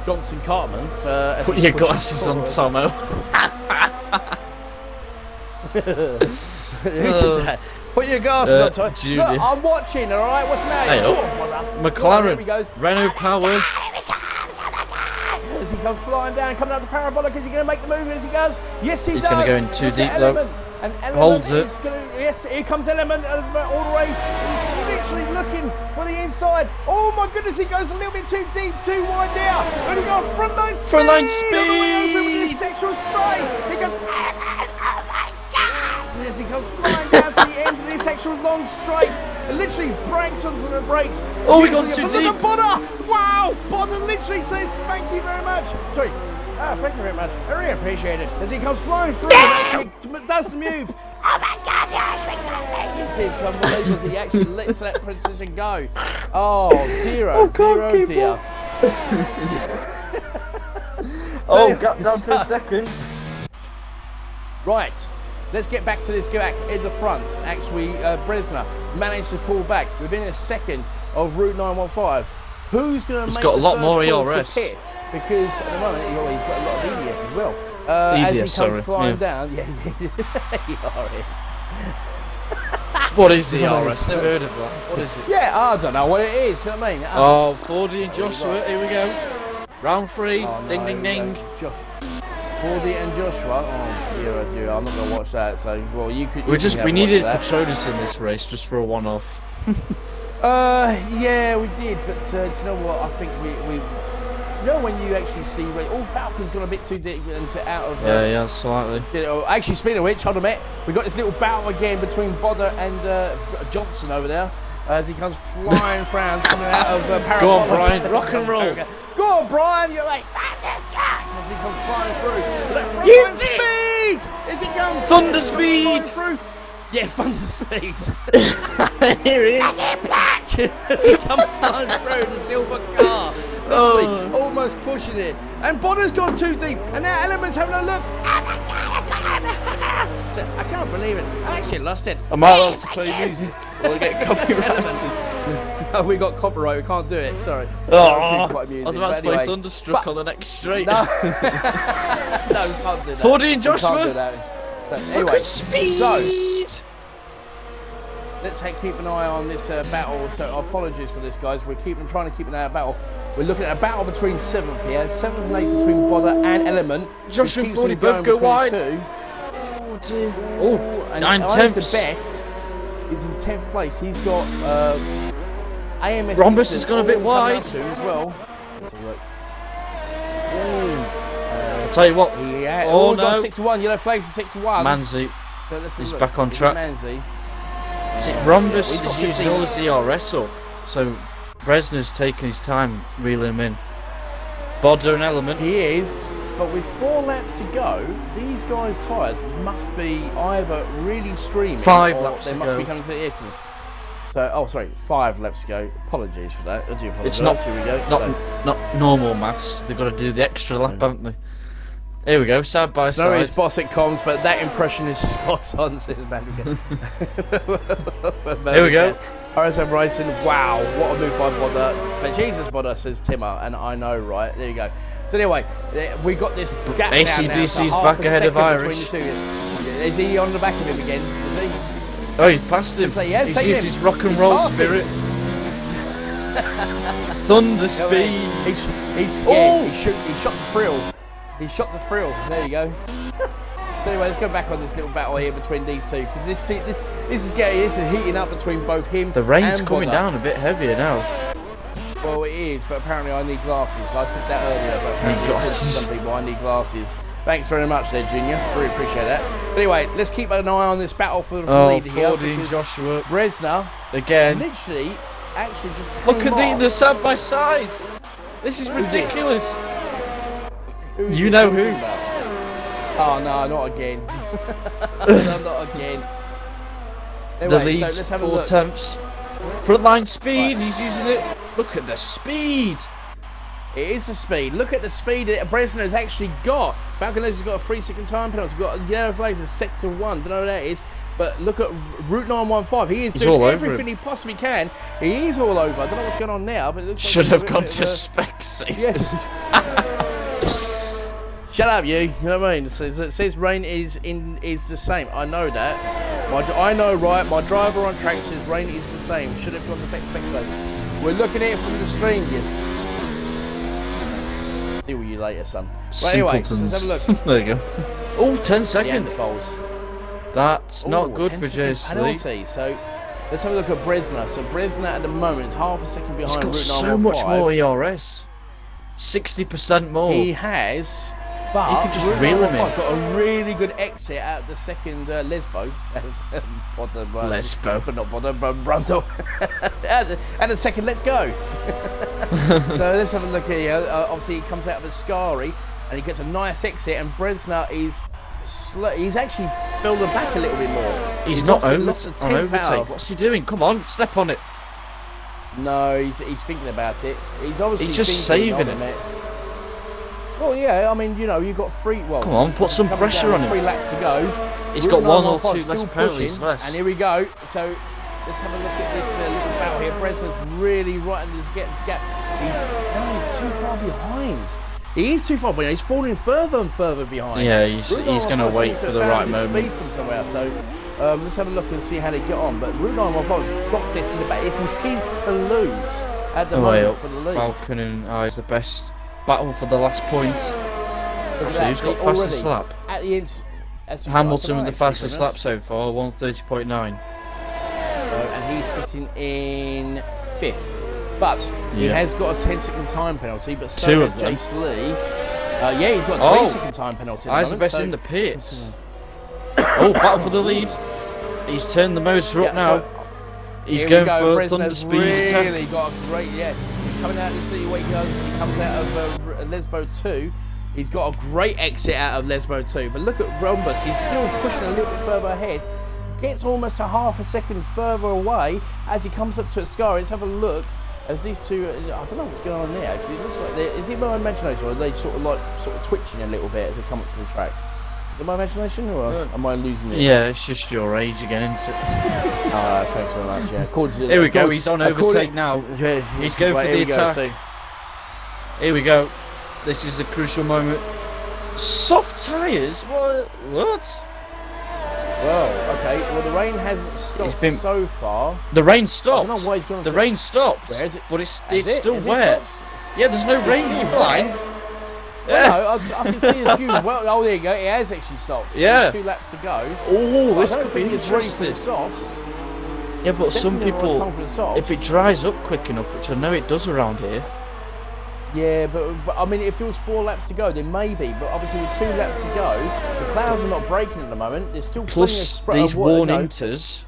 Johnson Cartman. Put your glasses on, Tomo. Who said that? Put your glasses on, Tomo. Judy. Look, I'm watching, alright? What's the name? Hey, Go up. on, brother. McLaren, There he goes. Renault Power. As he comes flying down, coming out to parabolic, is he going to make the move as he goes? Yes, he does. He's going to go in too It's deep, Element. though. And Element Holds is it. going to, yes, here comes Element all the way. He's literally looking for the inside. Oh my goodness, he goes a little bit too deep, too wide now. And he got front line speed. Front line All the way open with his speed. sexual spray. He goes, oh my God. As he comes flying down to the end of this actual long straight, and literally breaks onto the brakes. Oh, we got too But look deep. at Bodder! Wow! Bodder literally says, thank you very much. Sorry. Thank you very much. I really appreciate it. As he comes flying through and actually does the move. Oh my God, the Irishman got me! He says unbelievable as he actually lets that precision go. Oh, dear, oh dear, oh dear. Gap down to a second. Right. Let's get back to this back in the front. Actually, Bresner managed to pull back within a second of Route 915. Who's going to make got a the lot first more call to ERS. pit? Because at the moment, he's got a lot of EDS as well. As he comes flying down. Yeah, ERS. What is the RS? Never heard of that. What is it? Yeah, I don't know what it is. You know what I mean? Oh, Fordy and Joshua. Here we go. Round 3. Oh, no, ding, ding, ding. Fordy and Joshua. Oh dear, oh dear. I'm not going to watch that. So, well, you could. We needed Petronas in this race just for a one-off. Yeah, we did. But do you know what? I think we you know when you actually see Falcon's gone a bit too deep and out of Yeah, slightly. Actually, speaking of which, hold on a minute, we got this little battle again between Bodder and Johnson over there as he comes flying round coming out of parabolic. Go on, Brian, rock and roll. Go on, Brian, you're like fantastic as he comes flying through. That front You line speed as he comes Thunder flying speed. through. Yeah, thunder speed. Here he is. Black as he comes flying through the silver car. Literally, almost pushing it. And Bodder's gone too deep. And now Element's having a look. Oh my God, I can't believe it. I actually lost it. Am I allowed to play music? Or get copyrighted? No, we got copyright. We can't do it. Sorry. Oh, I was I was about to play Thunderstruck on the next straight. No, no, we can't do that. Fordy and Joshua. We can't do that. So, anyway, speed. So, let's keep an eye on this battle. So apologies for this, guys. We're trying to keep an eye on battle. We're looking at a battle between 7th here. 7th and 8th between Bodder and Element. Joshua and Fordy both go wide. Oh, dear. And 9/10. the best is in 10th place. He's got AMS. Rhombus has gone a bit wide. As well. Let's have a look. I'll tell you what. Oh, no. Got 6-1. Yellow flags are 6-1. Manzi. So let's He's look. back on track. Manzi. See, Rhombus We've got is using 15. all his ERS up, so Bresner's taking his time reeling him in. Bodder and Element. He is, but with 4 laps to go, these guys' tyres must be either really streaming 5 or laps they to must go. be coming to the Italy. So, 5 laps to go. Apologies for that. I do apologise. It's not Here we go. not normal maths. They've got to do the extra lap, haven't they? Here we go, side by Snow side. is boss at comms, but that impression is spot on, says Bandicam. Here we go. RSF Racing, wow, what a move by Bodder. But Jesus Bodder, says Timmer, and I know, right? There you go. So anyway, we got this gap AC/DC's back ahead of Irish. Is he on the back of him again? Is he? Oh, he's passed him. So, yeah, he's used his rock and roll spirit. Thunder speed. He shot to frill. He shot to frill. There you go. So anyway, let's go back on this little battle here between these two, because this is heating up between both him. The rain's and coming Bodder. down a bit heavier now. Well, it is, but apparently I need glasses. I said that earlier, but apparently for some people I need glasses. Thanks very much there, Junior. Really appreciate that. But anyway, let's keep an eye on this battle for the lead here. Fordy and Joshua. Bresner Again. literally actually just Look came at the off. side by side. This is Who's ridiculous. Who's You this know talking who. about? Oh no, not again. No, not again. The Anyway, lead's so let's have a 4 look. attempts. Frontline speed, Right. he's using it. Look at the speed. It is the speed. Look at the speed that Bresner has actually got. Falcon has got a 3-second time penalty. He's got a yellow flags as sector 1. Don't know what that is. But look at Route 915. He's all doing over everything he possibly can. He is all over. I don't know what's going on now, but it looks Should like have he's a gone bit to of a- spec safe. Yeah. Shut up, you. You know what I mean? It says rain is the same. I know that. I know, right? My driver on track says rain is the same. Should have gone to spec safe. We're looking at it from the stream, you. Deal with you later, son. But anyway, so let's have a look. There you go. Oh, 10 The seconds. Neanderthals. That's not good 10 for second Jay penalty. So let's have a look at Bresner. So Bresner at the moment is half a second He's behind got Route so much 915. more ERS. 60% more. He has, but You could just Route reel him 915 in. got a really good exit out of the second Lesbo. As Potter, Lesbo. but not Potter, but Brundle. And the second, let's go. So let's have a look here. Obviously, he comes out of a Scary and he gets a nice exit. And Bresner is he's actually filled the back a little bit more. He's not off- on lost a tenth out overtake. of- What's he doing? Come on, step on it. No, he's thinking about it. He's obviously He's just thinking saving of it. Well, yeah, I mean, you know, you've got three. Well, Come on, put some coming pressure down on with him. 3 laps to go. He's Route got 1 or 915 2 still less penalties pushing, less. And here we go. So let's have a look at this little battle here. Bresner's really right in the gap. He's too far behind. He is too far behind. He's falling further and further behind. Yeah, he's Route going to 915 wait seems to for the have right found his moment. Speed from somewhere. So let's have a look and see how they get on. But Route 915's got this in the back. It's his to lose at the Away moment up, for the lead. Falcon and Eyes the best battle for the last point. Look at So that, who's got see, fastest already lap? At the end, Hamilton with the fastest lap so far, 1:30.9. And he's sitting in 5th. But he Yeah. has got a 10-second time penalty, but so 2 has of them. Jace Lee. Yeah, he's got a Oh. 20-second time penalty at the Eyes the moment, best so- in the pits. Oh, battle for the lead. He's turned the motor up Yeah, now. so He's here going we go. for Bresner's thunder speed attack. really got a great, he's coming out to see what he does when he comes out of Lesbo 2. He's got a great exit out of Lesbo 2. But look at Rhombus, he's still pushing a little bit further ahead. Gets almost a half a second further away as he comes up to a Scar. Let's have a look as these two, I don't know what's going on there. It looks like, is it my imagination or are they sort of twitching a little bit as they come up to the track? Is it my imagination or am I losing it? Yeah, it's just your age again, isn't it? Thanks very much, yeah. Here we go, he's on overtake now. Yeah, He's going for here the we go, attack. so- Here we go. This is the crucial moment. Soft tyres? What? Well, okay. Well, the rain hasn't stopped been- so far. The rain I stopped. don't know why he's gone. The rain stopped. Where is it? But it's Has still Has it wet. stopped? Yeah, there's no It's rain, still you wet. blind. Yeah. No, I can see a few. Well, oh, there you go. It has actually stopped. Yeah. With 2 laps to go. Oh, I this don't could be think it's ready for the interesting. softs. Yeah, but some Definitely the right people, time for the softs. if it dries up quick enough, which I know it does around here. Yeah, but I mean, if there was 4 laps to go, then maybe. But obviously, with 2 laps to go, the clouds are not breaking at the moment. There's still plenty of Plus spread these of water. worn No, inters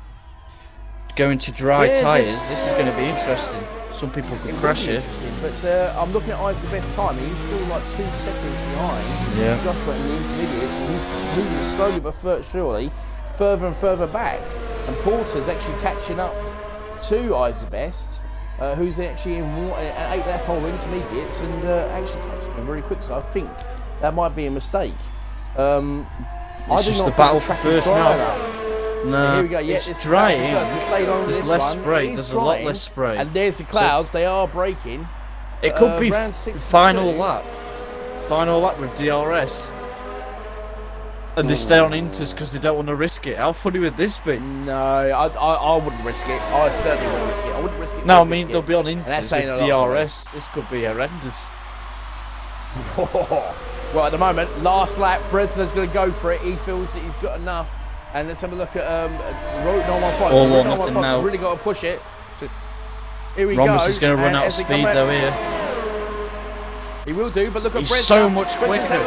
going to dry Yeah, tyres. this- This is going to be interesting. Some people could it would crash be here. interesting. But I'm looking at I's the best time. He's still like 2 seconds behind. Yeah. Joshua in the intermediates, and he's moving slowly but surely further and further back. And Porter's actually catching up to I's the best, who's actually in 8 lap hole intermediates and actually catching him very quick. So I think That might be a mistake. It's just the battle for first now. No, here we go. Yeah, it's drying. There's less spray. There's a lot less spray. And there's the clouds. They are breaking. It could be final lap. Final lap with DRS. And they stay on Inters because they don't want to risk it. How funny would this be? No, I wouldn't risk it. I certainly wouldn't risk it. I wouldn't risk it. No, I mean they'll be on Inters with DRS. For this could be horrendous. Well, at the moment, last lap, Bresna's going to go for it. He feels that he's got enough. And let's have a look at Route 915. All or nothing now. Really got to push it. So here we Rhombus go. is going to run out of speed though here. He will do, but look at He's Bresna. so much quicker.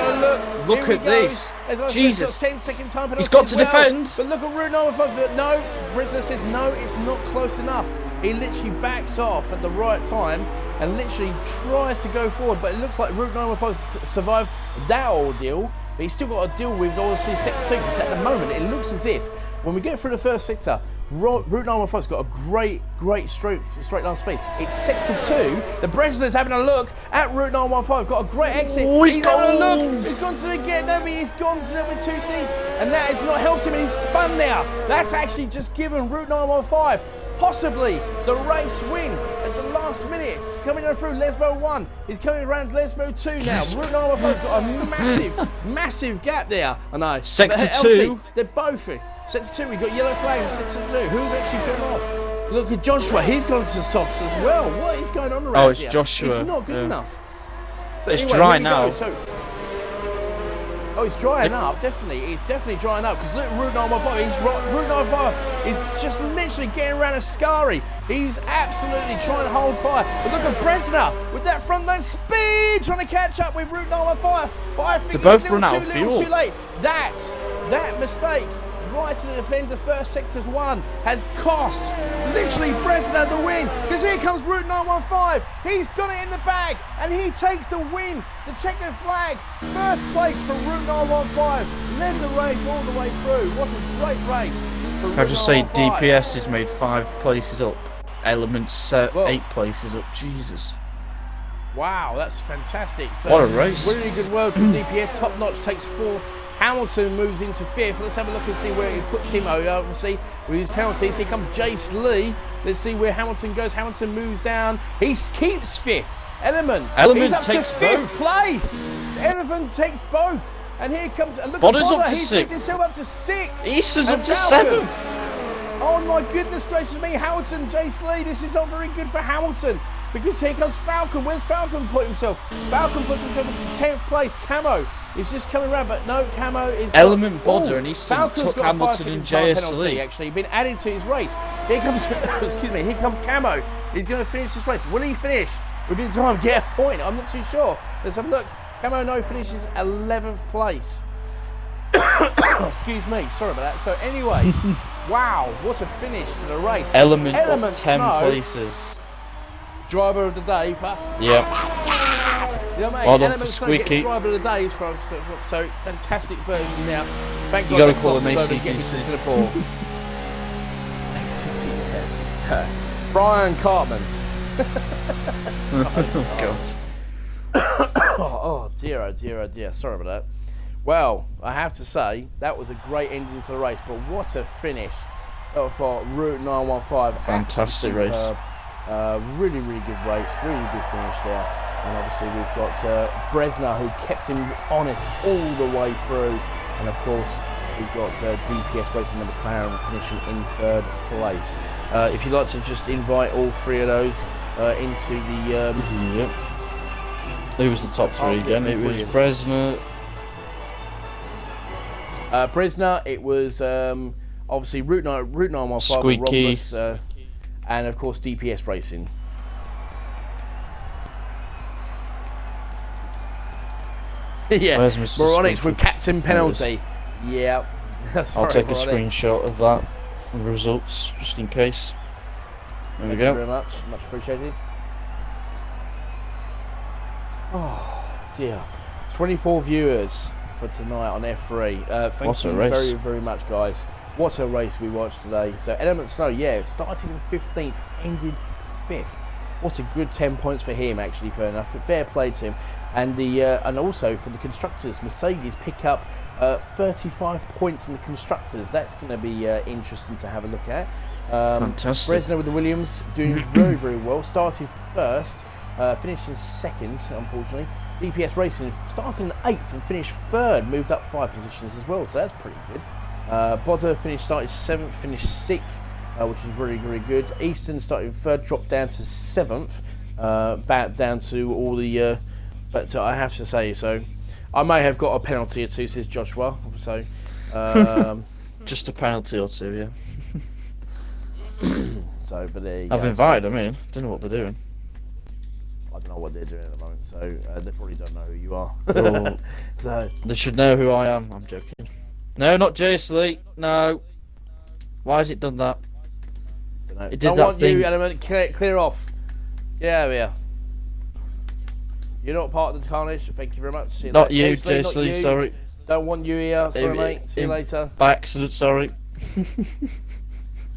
Look at this. Jesus. 10-second time penalty. He's got to defend. But look at Route 915. No, Bresna says no, it's not close enough. He literally backs off at the right time and literally tries to go forward, but it looks like Route 915 survived that ordeal. But he's still got to deal with, obviously, Sector 2, because at the moment it looks as if, when we get through the first sector, Route 915's got a great straight line speed. It's Sector 2. The Bresna's having a look at Route 915. Got a great exit. Oh, he's having a look. He's gone to the gate. No, he's gone to them too deep. And that has not helped him, and he's spun now. That's actually just given Route 915 possibly the race win at the last minute. Coming on through Lesmo 1. He's coming around Lesmo 2 now. Route 915's got a massive gap there. I know. Sector 2. They're both in. Sector 2, we've got yellow flags. Sector 2, who's actually gone off? Look at Joshua, he's gone to softs as well. What is going on around here? Oh, it's Joshua. It's not good enough. So it's anyway, dry now. Oh, it's drying up, definitely. It's definitely drying up because look, Route 915. Route 915 is just literally getting around Ascari. He's absolutely trying to hold fire. But look at Bresna with that front line speed, trying to catch up with Route 915. But I think they both run out of fuel. Too late. That mistake right to the defender, first sector's one, has cost literally Bresna the win, because here comes Route 915. He's got it in the bag and he takes the win. The checkered flag, first place for Route 915, led the race all the way through. What a great race for Route 915. I just say DPS has made 5 places up, Elements 8 places up. Jesus. Wow, that's fantastic. So, what a race. Really good work from DPS. Top Notch takes 4th. Hamilton moves into 5th. Let's have a look and see where he puts him. Obviously, with his penalties. Here comes Jace Lee. Let's see where Hamilton goes. Hamilton moves down. He keeps 5th. Element he's up to 5th place. Element takes both. And here comes, look Bodder's at Bodder. Up to He's 6th. picked himself up to 6th. Easter's up to 7th. Oh my goodness gracious me, Hamilton, Jace Lee, this is not very good for Hamilton. Because here comes Falcon. Where's Falcon put himself? Falcon puts himself into 10th place. Camo is just coming around, but no, Camo is... Element Bodder and Easton Falcon's took got Hamilton and JSL. Actually, been added to his race. Here comes, excuse me, here comes Camo. He's going to finish this race. Will he finish within time? Get a point. I'm not too sure. Let's have a look. Camo no finishes 11th place. Excuse me, sorry about that. So anyway, wow, what a finish to the race. Element 10 Snow, places. Driver of the day for... Yeah. You know what I mean? Well done Element for Snow gets Squeaky. driver of the day so fantastic version now. Thank You God gotta call him get me to ACDC. Singapore. ACDC. Brian Cartman. Oh, God. Oh dear, oh dear, oh dear. Sorry about that. Well, I have to say, that was a great ending to the race, but what a finish for Route 915. Fantastic race. Really, really good race, really good finish there. And obviously we've got Bresna, who kept him honest all the way through. And of course, we've got DPS Racing and McLaren finishing in 3rd place. If you'd like to just invite all 3 of those into the... Yep. Who was the top 3 again? It was Bresna. Bresna, it was obviously Route 915, Squeaky. Rhombus, and of course DPS Racing. Yeah, Where's Mr. Moronics Squeaky? with captain penalty. Yeah, I'll take a Moronics. screenshot of that, the results, just in case. There we Thank go. you very much appreciated. Oh dear, 24 viewers for tonight on F3. Thank you very, very much, guys. What a race we watched today. So Element Snow, yeah, started in 15th, ended 5th. What a good 10 points for him, actually. Fair enough. Fair play to him. And and also for the constructors, Mercedes pick up 35 points in the constructors. That's going to be interesting to have a look at. Fantastic. Bresner with the Williams doing very, very well. Started first, finished in second, unfortunately. DPS Racing starting in 8th and finished 3rd, moved up 5 positions as well, so that's pretty good. Bodder started 7th, finished 6th, which is really, really good. Easton started 3rd, dropped down to 7th, back down to all the... but I have to say, so I may have got a penalty or two, says Joshua. So just a penalty or two, yeah. So, but there you I've go. invited them in. Don't know what they're doing. I don't know what they're doing at the moment, so they probably don't know who you are. Well, So they should know who I am. I'm joking. No, not Jace Lee. No. Why has it done that? It did don't that want thing. you, Element. Clear off. Get out of here. You're not part of the carnage. Thank you very much. See you Not later. you, Jace Lee, not Jace Lee. you. Sorry. Don't want you here. Sorry, mate. See you later. By accident. Sorry.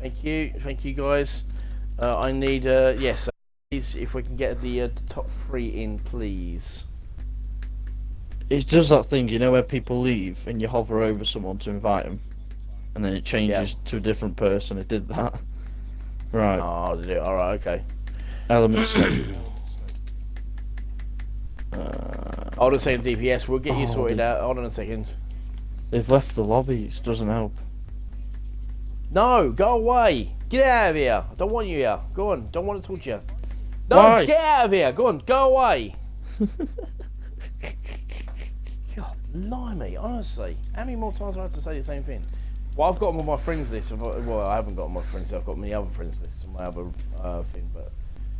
Thank you, guys. I need yes. Please, if we can get the top 3 in, please. It does that thing, you know, where people leave and you hover over someone to invite them, and then it changes to a different person. It did that. Right. Oh, did it? All right, okay. Elements. Hold on a second, DPS. We'll get you sorted out. Hold on a second. They've left the lobby. It doesn't help. No, go away. Get out of here. I don't want you here. Go on. Don't want to talk to you. No, Why? get out of here. Go on. Go away. God, blimey, honestly. How many more times do I have to say the same thing? Well, I've got them on my friends list. Well, I haven't got them on my friends list. I've got many other friends lists on my other thing. But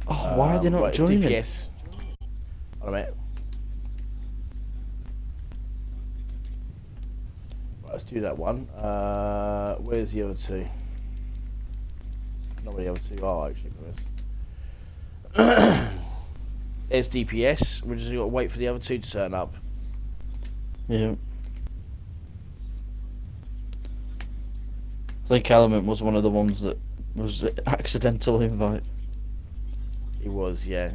Why are they not right, joining? it's DPS. Hold on a minute. Right, let's do that one. Where's the other 2? Not where the other 2 are, actually, Chris. There's DPS. We're just got to wait for the other 2 to turn up. Yeah. I think Element was one of the ones that was an accidental invite. It was, yeah.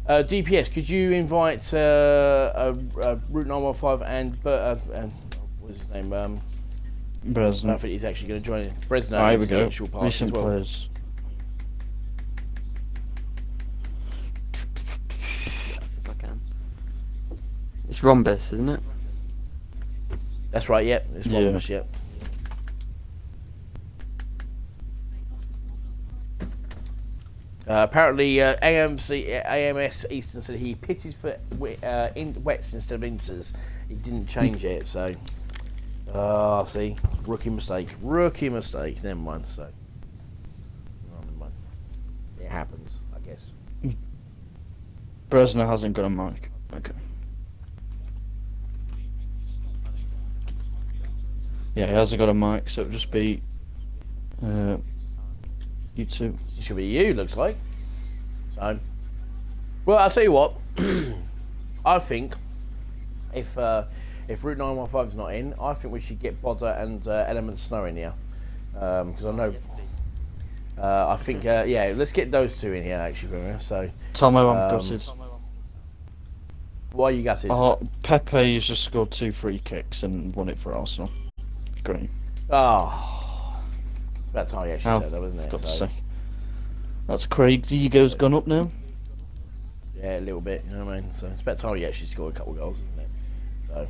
DPS, could you invite Route 915 and what's his name? I Bresner. don't think he's actually going to join it. Bresner. Here we into the go. actual party Recent as well. players. If I can. It's Rhombus, isn't it? That's right. Yep. It's one of us. Yep. Apparently, AMS Easton said he pities for wets instead of inters. He didn't change it, so. See, rookie mistake. Never mind. So, never mind. It happens, I guess. Bresner hasn't got a mic. Okay. Yeah, he hasn't got a mic, so it'll just be you two. It should be you, looks like. So, well, I'll tell you what. I think if Route 915 is not in, I think we should get Bodder and Element Snow in here. Because I know. I think, yeah, let's get those 2 in here, actually. So, Tomo, I'm gutted. why are you gutted? Pepe has just scored 2 free kicks and won it for Arsenal. Great. Oh, it's about time you actually said that, wasn't it? Got to So, say. That's Craig's ego's gone up now. yeah, a little bit, you know what I mean? So, it's about time you actually scored a couple of goals, isn't it? So.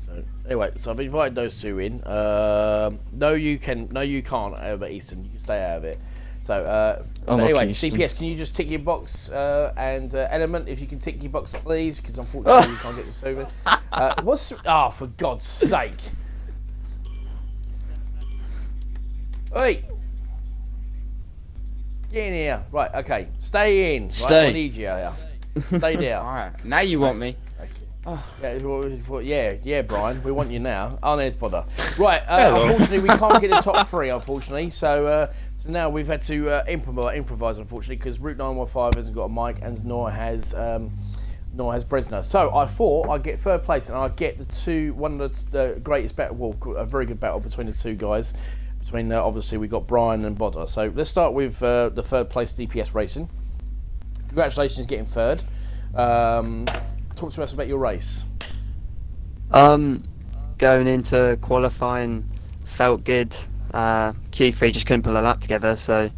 So anyway, so I've invited those 2 in. No, you can't over Easton. You can stay out of it. So, anyway, Easton. DPS, can you just tick your box and Element, if you can tick your box, please, because unfortunately you can't get this over. For God's sake! Wait. Get in here. Right, okay. Stay in. Stay. Right, I need you here. Stay there. Alright, now you want me. Yeah, Brian, we want you now. Oh, there's Bodder. Right, unfortunately, we can't get the top 3, unfortunately. So now we've had to improvise, unfortunately, because Route 915 hasn't got a mic, and nor has Bresner. So I thought I'd get 3rd place, and I'd get one of the greatest battle, a very good battle between the 2 guys, between obviously we got Brian and Bodder. So let's start with the third place DPS Racing. Congratulations getting third. Talk to us about your race. Going into qualifying felt good. Q3 just couldn't pull a lap together, so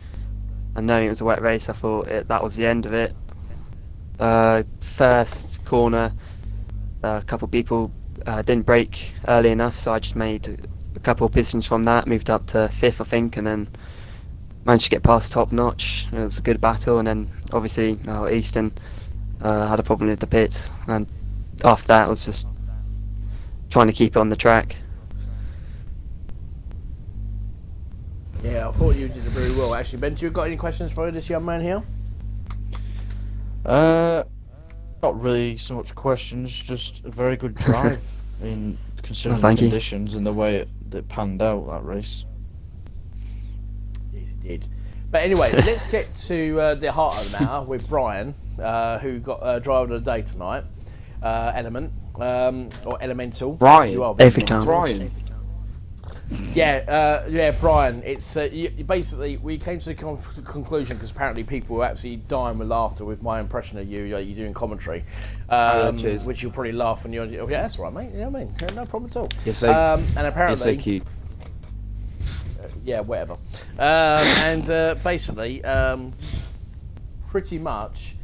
and knowing it was a wet race, I thought that was the end of it. First corner, a couple of people didn't brake early enough, so I just made a couple of positions from that, moved up to 5th I think, and then managed to get past Top Notch. It was a good battle, and then obviously Easton had a problem with the pits, and after that I was just trying to keep it on the track. Yeah, I thought you did it very well. Actually, Ben, do you got any questions for this young man here? Not really so much questions, just a very good drive in considering Thank the you. conditions and the way it panned out, that race. Yes, it did. But anyway, let's get to the heart of the matter with Brian, who got driver of the day tonight. Element, or Elemental. Brian. as you are, Every Elemental. time. Brian. Yeah, Brian. It's basically we came to the conclusion because apparently people were absolutely dying with laughter with my impression of you. You doing commentary, cheers. which you'll probably laugh when you're. Yeah, that's all right, mate. You know what I mean? No problem at all. You're so, and you're apparently, so cute. yeah, whatever. Basically, pretty much.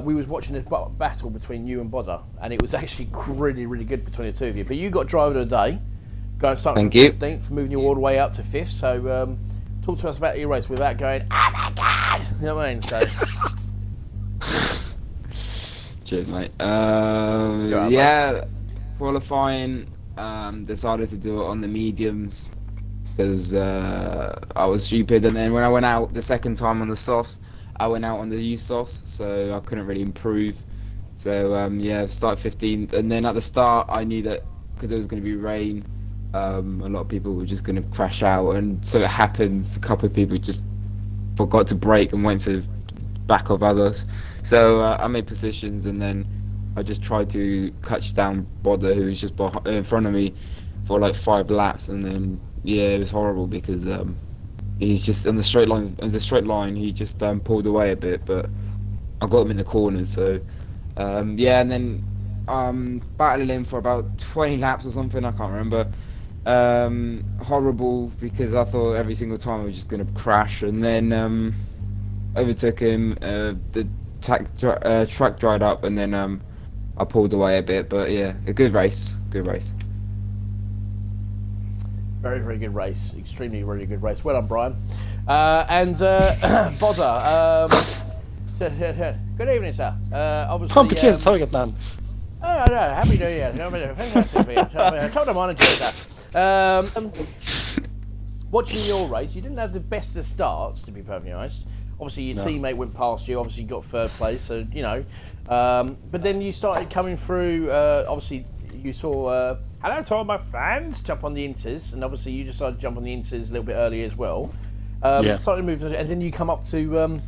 We was watching this battle between you and Bodder, and it was actually really, really good between the two of you. But you got driver of the day, going starting Thank from you. 15th, moving you all the way up to 5th. So talk to us about your race without going, oh my god! You know what I mean? So Cheers, mate. right, Yeah, qualifying. Decided to do it on the mediums because I was stupid, and then when I went out the second time on the softs, I went out on the used softs, so I couldn't really improve. So yeah, started 15th, and then at the start I knew that because it was going to be rain, a lot of people were just going to crash out, and so it happens. A couple of people just forgot to brake and went to back of others. So I made positions, and then I just tried to catch down Bodder, who was just in front of me for like 5 laps, and then yeah, it was horrible because he's just on the straight line. He just pulled away a bit, but I got him in the corner. So yeah, and then battling him for about 20 laps or something. I can't remember. Horrible because I thought every single time I was just gonna crash, and then overtook him. The track dried up, and then I pulled away a bit. But yeah, a good race. Good race. very, very good race. Extremely, really good race. Well done, Brian. And Bodder. Good evening, sir. Obviously, Pumpkin cheers, how are you getting on? Oh, no, happy New Year. Fantastic for you. Told them on watching your race, you didn't have the best of starts, to be perfectly honest. Obviously, your teammate went past you. Obviously, you got 3rd place, so, you know. But then you started coming through. Obviously, you saw, hello to all my fans, jump on the Inters. And obviously, you decided to jump on the Inters a little bit early as well. Yeah. Started moving, and then you come up to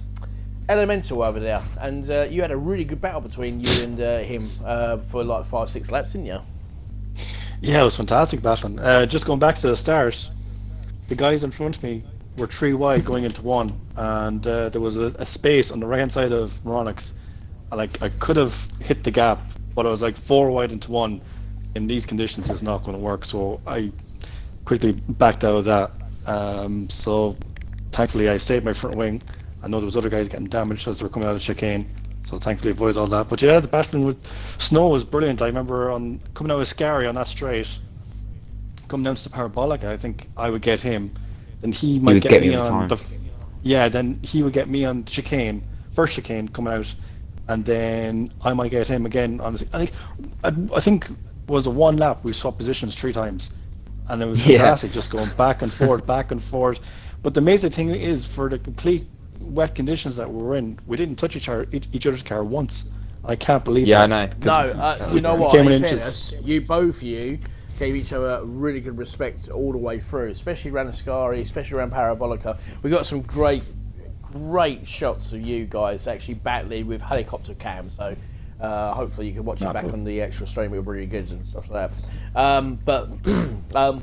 Elemental over there. And you had a really good battle between you and him for like 5-6 laps, didn't you? Yeah, it was fantastic battling. Just going back to the start, the guys in front of me were 3 wide going into 1, and there was a space on the right hand side of Moronix. I could have hit the gap, but I was like 4 wide into 1. In these conditions, it's not going to work. So I quickly backed out of that. So thankfully, I saved my front wing. I know there was other guys getting damaged as they were coming out of chicane, so thankfully avoided all that. But yeah, the battling with snow was brilliant. I remember coming out of Scary on that straight, coming down to the parabolic, I think I would get him, then he might would get get me me all the on time. then he would get me on chicane, first chicane coming out, and then I might get him again on the, I think was a 1 lap we swapped positions 3 times, and it was Yeah. fantastic, just going back and forth, back and forth. But the amazing thing is, for the complete wet conditions that we were in, we didn't touch each other's car once. I can't believe Yeah, I that. know. No, do you know what? Came in In inches. fairness, both of you gave each other really good respect all the way through, especially around Ascari, especially around Parabolica. We got some great shots of you guys actually battling with helicopter cam. So hopefully you can watch it back on the extra stream. It was really good and stuff like that.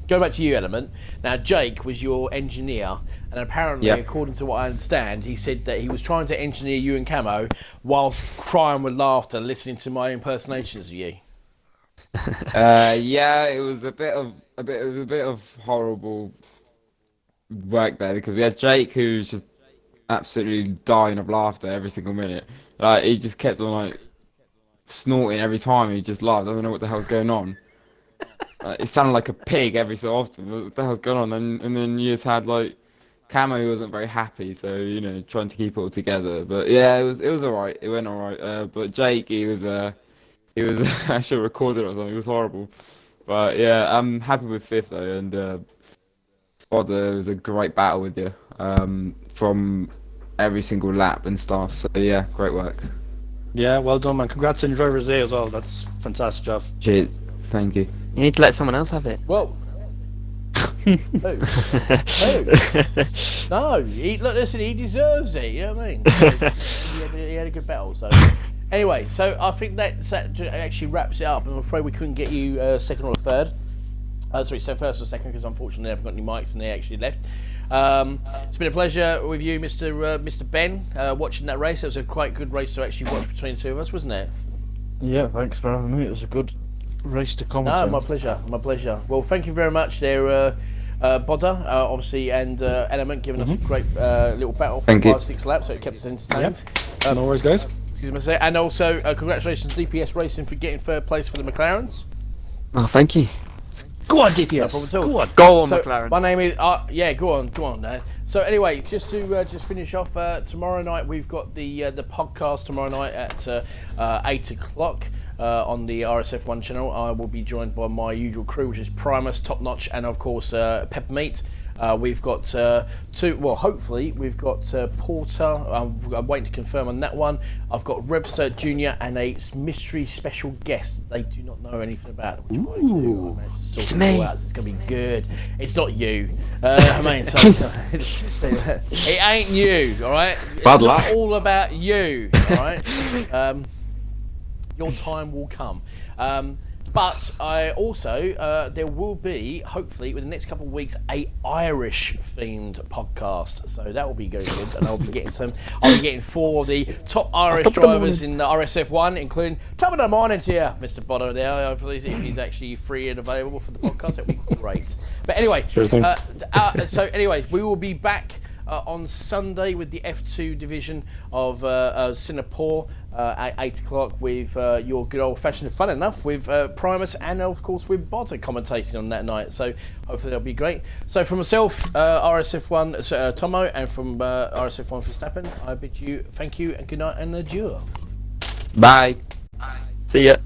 Go back to you, Element. Now, Jake was your engineer, and apparently, Yeah. according to what I understand, he said that he was trying to engineer you and Camo whilst crying with laughter, listening to my impersonations of you. Yeah, it was a bit of horrible work there because we had Jake who's just absolutely dying of laughter every single minute. Like he just kept on like snorting every time he just laughed. I don't know what the hell's going on. It sounded like a pig every so often. What the hell's going on? And then you just had like Camo who wasn't very happy, so you know trying to keep it all together. But yeah, it was alright. It went alright. But Jake, he was I should have recorded it or something. It was horrible. But yeah, I'm happy with fifth though, and it was a great battle with you from every single lap and stuff. So yeah, great work. Yeah, well done, man. Congrats on your driver's day as well. That's fantastic job. Cheers. Thank you. You need to let someone else have it. Well, who? No, look, listen, he deserves it. You know what I mean? He had a good battle. So, anyway, so I think that actually wraps it up. I'm afraid we couldn't get you second or third. Sorry, so first or second, because unfortunately I haven't got any mics and they actually left. It's been a pleasure with you, Mr. Ben, watching that race. It was a quite good race to actually watch between the two of us, wasn't it? Yeah, thanks for having me. It was a good race to comment No, on. my pleasure. Well, thank you very much there, Bodder, obviously, and Element, giving us a great little battle for Thank you. 5-6 laps, so it kept us entertained. No worries, guys. Excuse me, sir. And also, congratulations DPS Racing for getting third place for the McLarens. Oh, thank you. Go on, No DPS. problem at all. Go on. Go on, So, McLaren. my name is, yeah, go on. So anyway, just to just finish off, tomorrow night we've got the podcast tomorrow night at 8 o'clock on the RSF1 channel. I will be joined by my usual crew, which is Primus, Top Notch, and of course Peppermeat. We've got hopefully we've got Porter. I'm waiting to confirm on that one. I've got Rebster Jr. and a mystery special guest they do not know anything about, which I do. I managed to sort It's it me. all out, so it's going to be good. It's not you. I mean, so, it ain't you, all right? Bad It's luck. not all about you, all right? Your time will come. But I also, there will be, hopefully, within the next couple of weeks, a Irish-themed podcast. So that will be very good, and I'll be getting 4 of the top Irish drivers in the RSF1, including top of the morning to you, Mr. Bono there. Hopefully, if he's actually free and available for the podcast, that'd be great. But anyway, Sure thing. so anyway, we will be back on Sunday with the F2 division of Singapore at 8 o'clock with your good old-fashioned fun enough with Primus and of course with Botter commentating on that night, so hopefully that'll be great. So from myself, RSF1 Tomo, and from RSF1 Verstappen, I bid you thank you and good night and adieu. Bye. See ya.